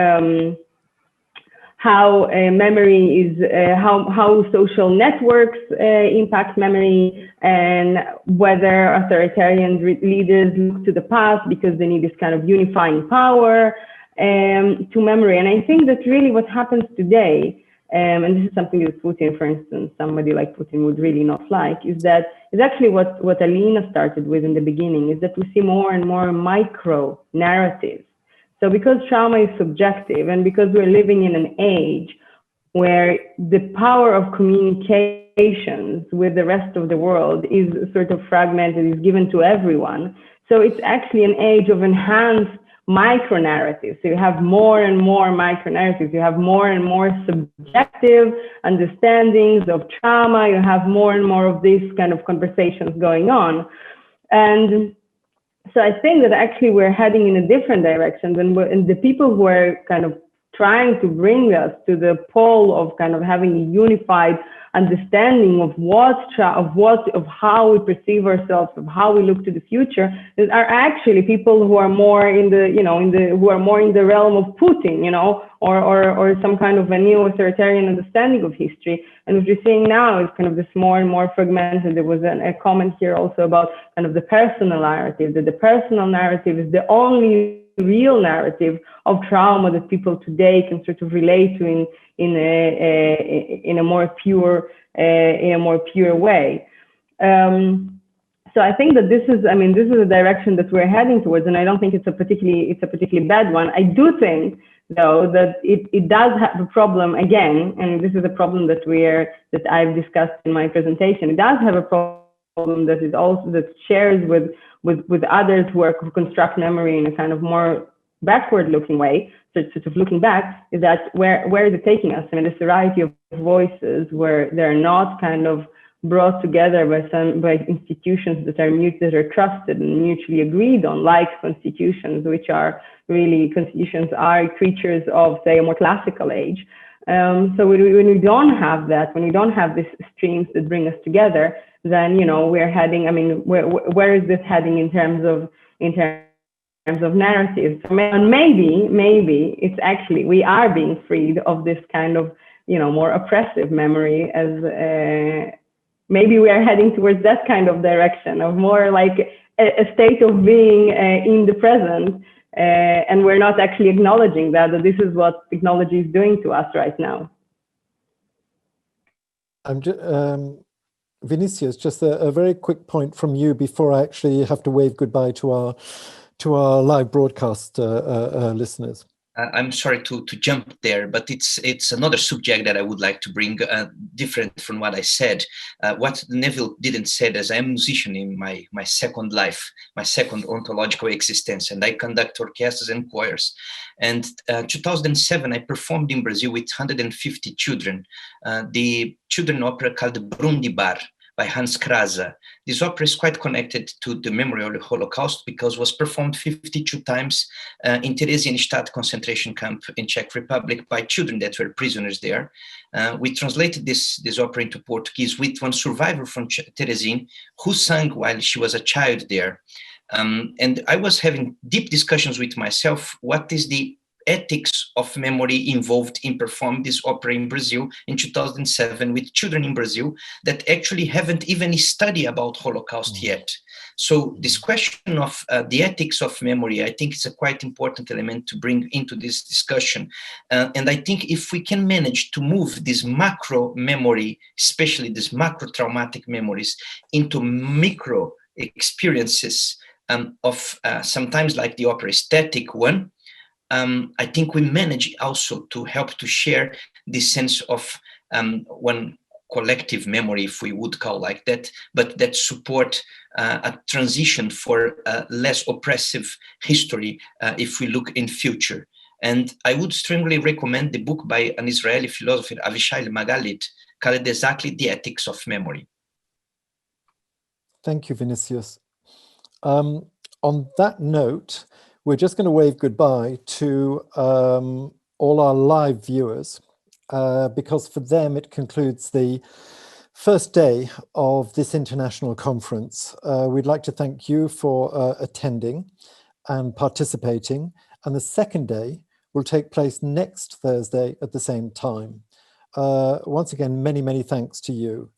memory is, how social networks impact memory, and whether authoritarian leaders look to the past because they need this kind of unifying power to memory. And I think that really what happens today, and this is something that Putin, for instance, somebody like Putin would really not like, is actually what Elena started with in the beginning, is that we see more and more micro narratives. So because trauma is subjective, and because we're living in an age where the power of communications with the rest of the world is sort of fragmented, is given to everyone. So it's actually an age of enhanced micro-narratives. So you have more and more micro-narratives. You have more and more subjective understandings of trauma. You have more and more of these kind of conversations going on. And so I think that actually we're heading in a different direction and the people who are kind of trying to bring us to the pole of kind of having a unified understanding of how we perceive ourselves, of how we look to the future, are actually people who are more in the realm of Putin, or some kind of a neo-authoritarian understanding of history. And what you're seeing now is kind of this more and more fragmented. There was a comment here also about kind of the personal narrative, that the personal narrative is the only real narrative of trauma that people today can sort of relate to in a more pure way. So I think that this is a direction that we're heading towards, and I don't think it's a particularly bad one. I do think, though, that it does have a problem again, and this is a problem that I've discussed in my presentation. It does have a problem that shares with others who construct memory in a kind of more backward-looking way, sort of looking back, is that where is it taking us? I mean, this variety of voices where they're not kind of brought together by institutions that are trusted and mutually agreed on, like constitutions, which are really, constitutions are creatures of, say, a more classical age. So when we don't have that, when we don't have these streams that bring us together, then, you know, we're heading, I mean, where is this heading in terms of narratives? And maybe it's actually, we are being freed of this kind of, you know, more oppressive memory, as maybe we are heading towards that kind of direction of more like a state of being in the present. And we're not actually acknowledging that this is what technology is doing to us right now. Vinicius, just a very quick point from you before I actually have to wave goodbye to our live broadcast listeners. I'm sorry to jump there, but it's another subject that I would like to bring, different from what I said. What Neville didn't say is I'm a musician in my second life, my second ontological existence, and I conduct orchestras and choirs. And 2007, I performed in Brazil with 150 children, the children opera called Burundi Bar, by Hans Krasa. This opera is quite connected to the memory of the Holocaust because it was performed 52 times in Theresienstadt concentration camp in Czech Republic by children that were prisoners there. We translated this opera into Portuguese with one survivor from Teresine who sang while she was a child there. And I was having deep discussions with myself, what is the ethics of memory involved in performing this opera in Brazil in 2007 with children in Brazil that actually haven't even studied about Holocaust yet. So this question of the ethics of memory, I think is a quite important element to bring into this discussion. And I think if we can manage to move this macro memory, especially these macro traumatic memories, into micro experiences of sometimes like the opera static one, I think we manage also to help to share this sense of one collective memory, if we would call like that, but that support a transition for a less oppressive history if we look in future. And I would strongly recommend the book by an Israeli philosopher, Avishai Magalit, called exactly The Ethics of Memory. Thank you, Vinicius. On that note, we're just going to wave goodbye to all our live viewers, because for them it concludes the first day of this international conference. We'd like to thank you for attending and participating. And the second day will take place next Thursday at the same time. Once again, many, many thanks to you.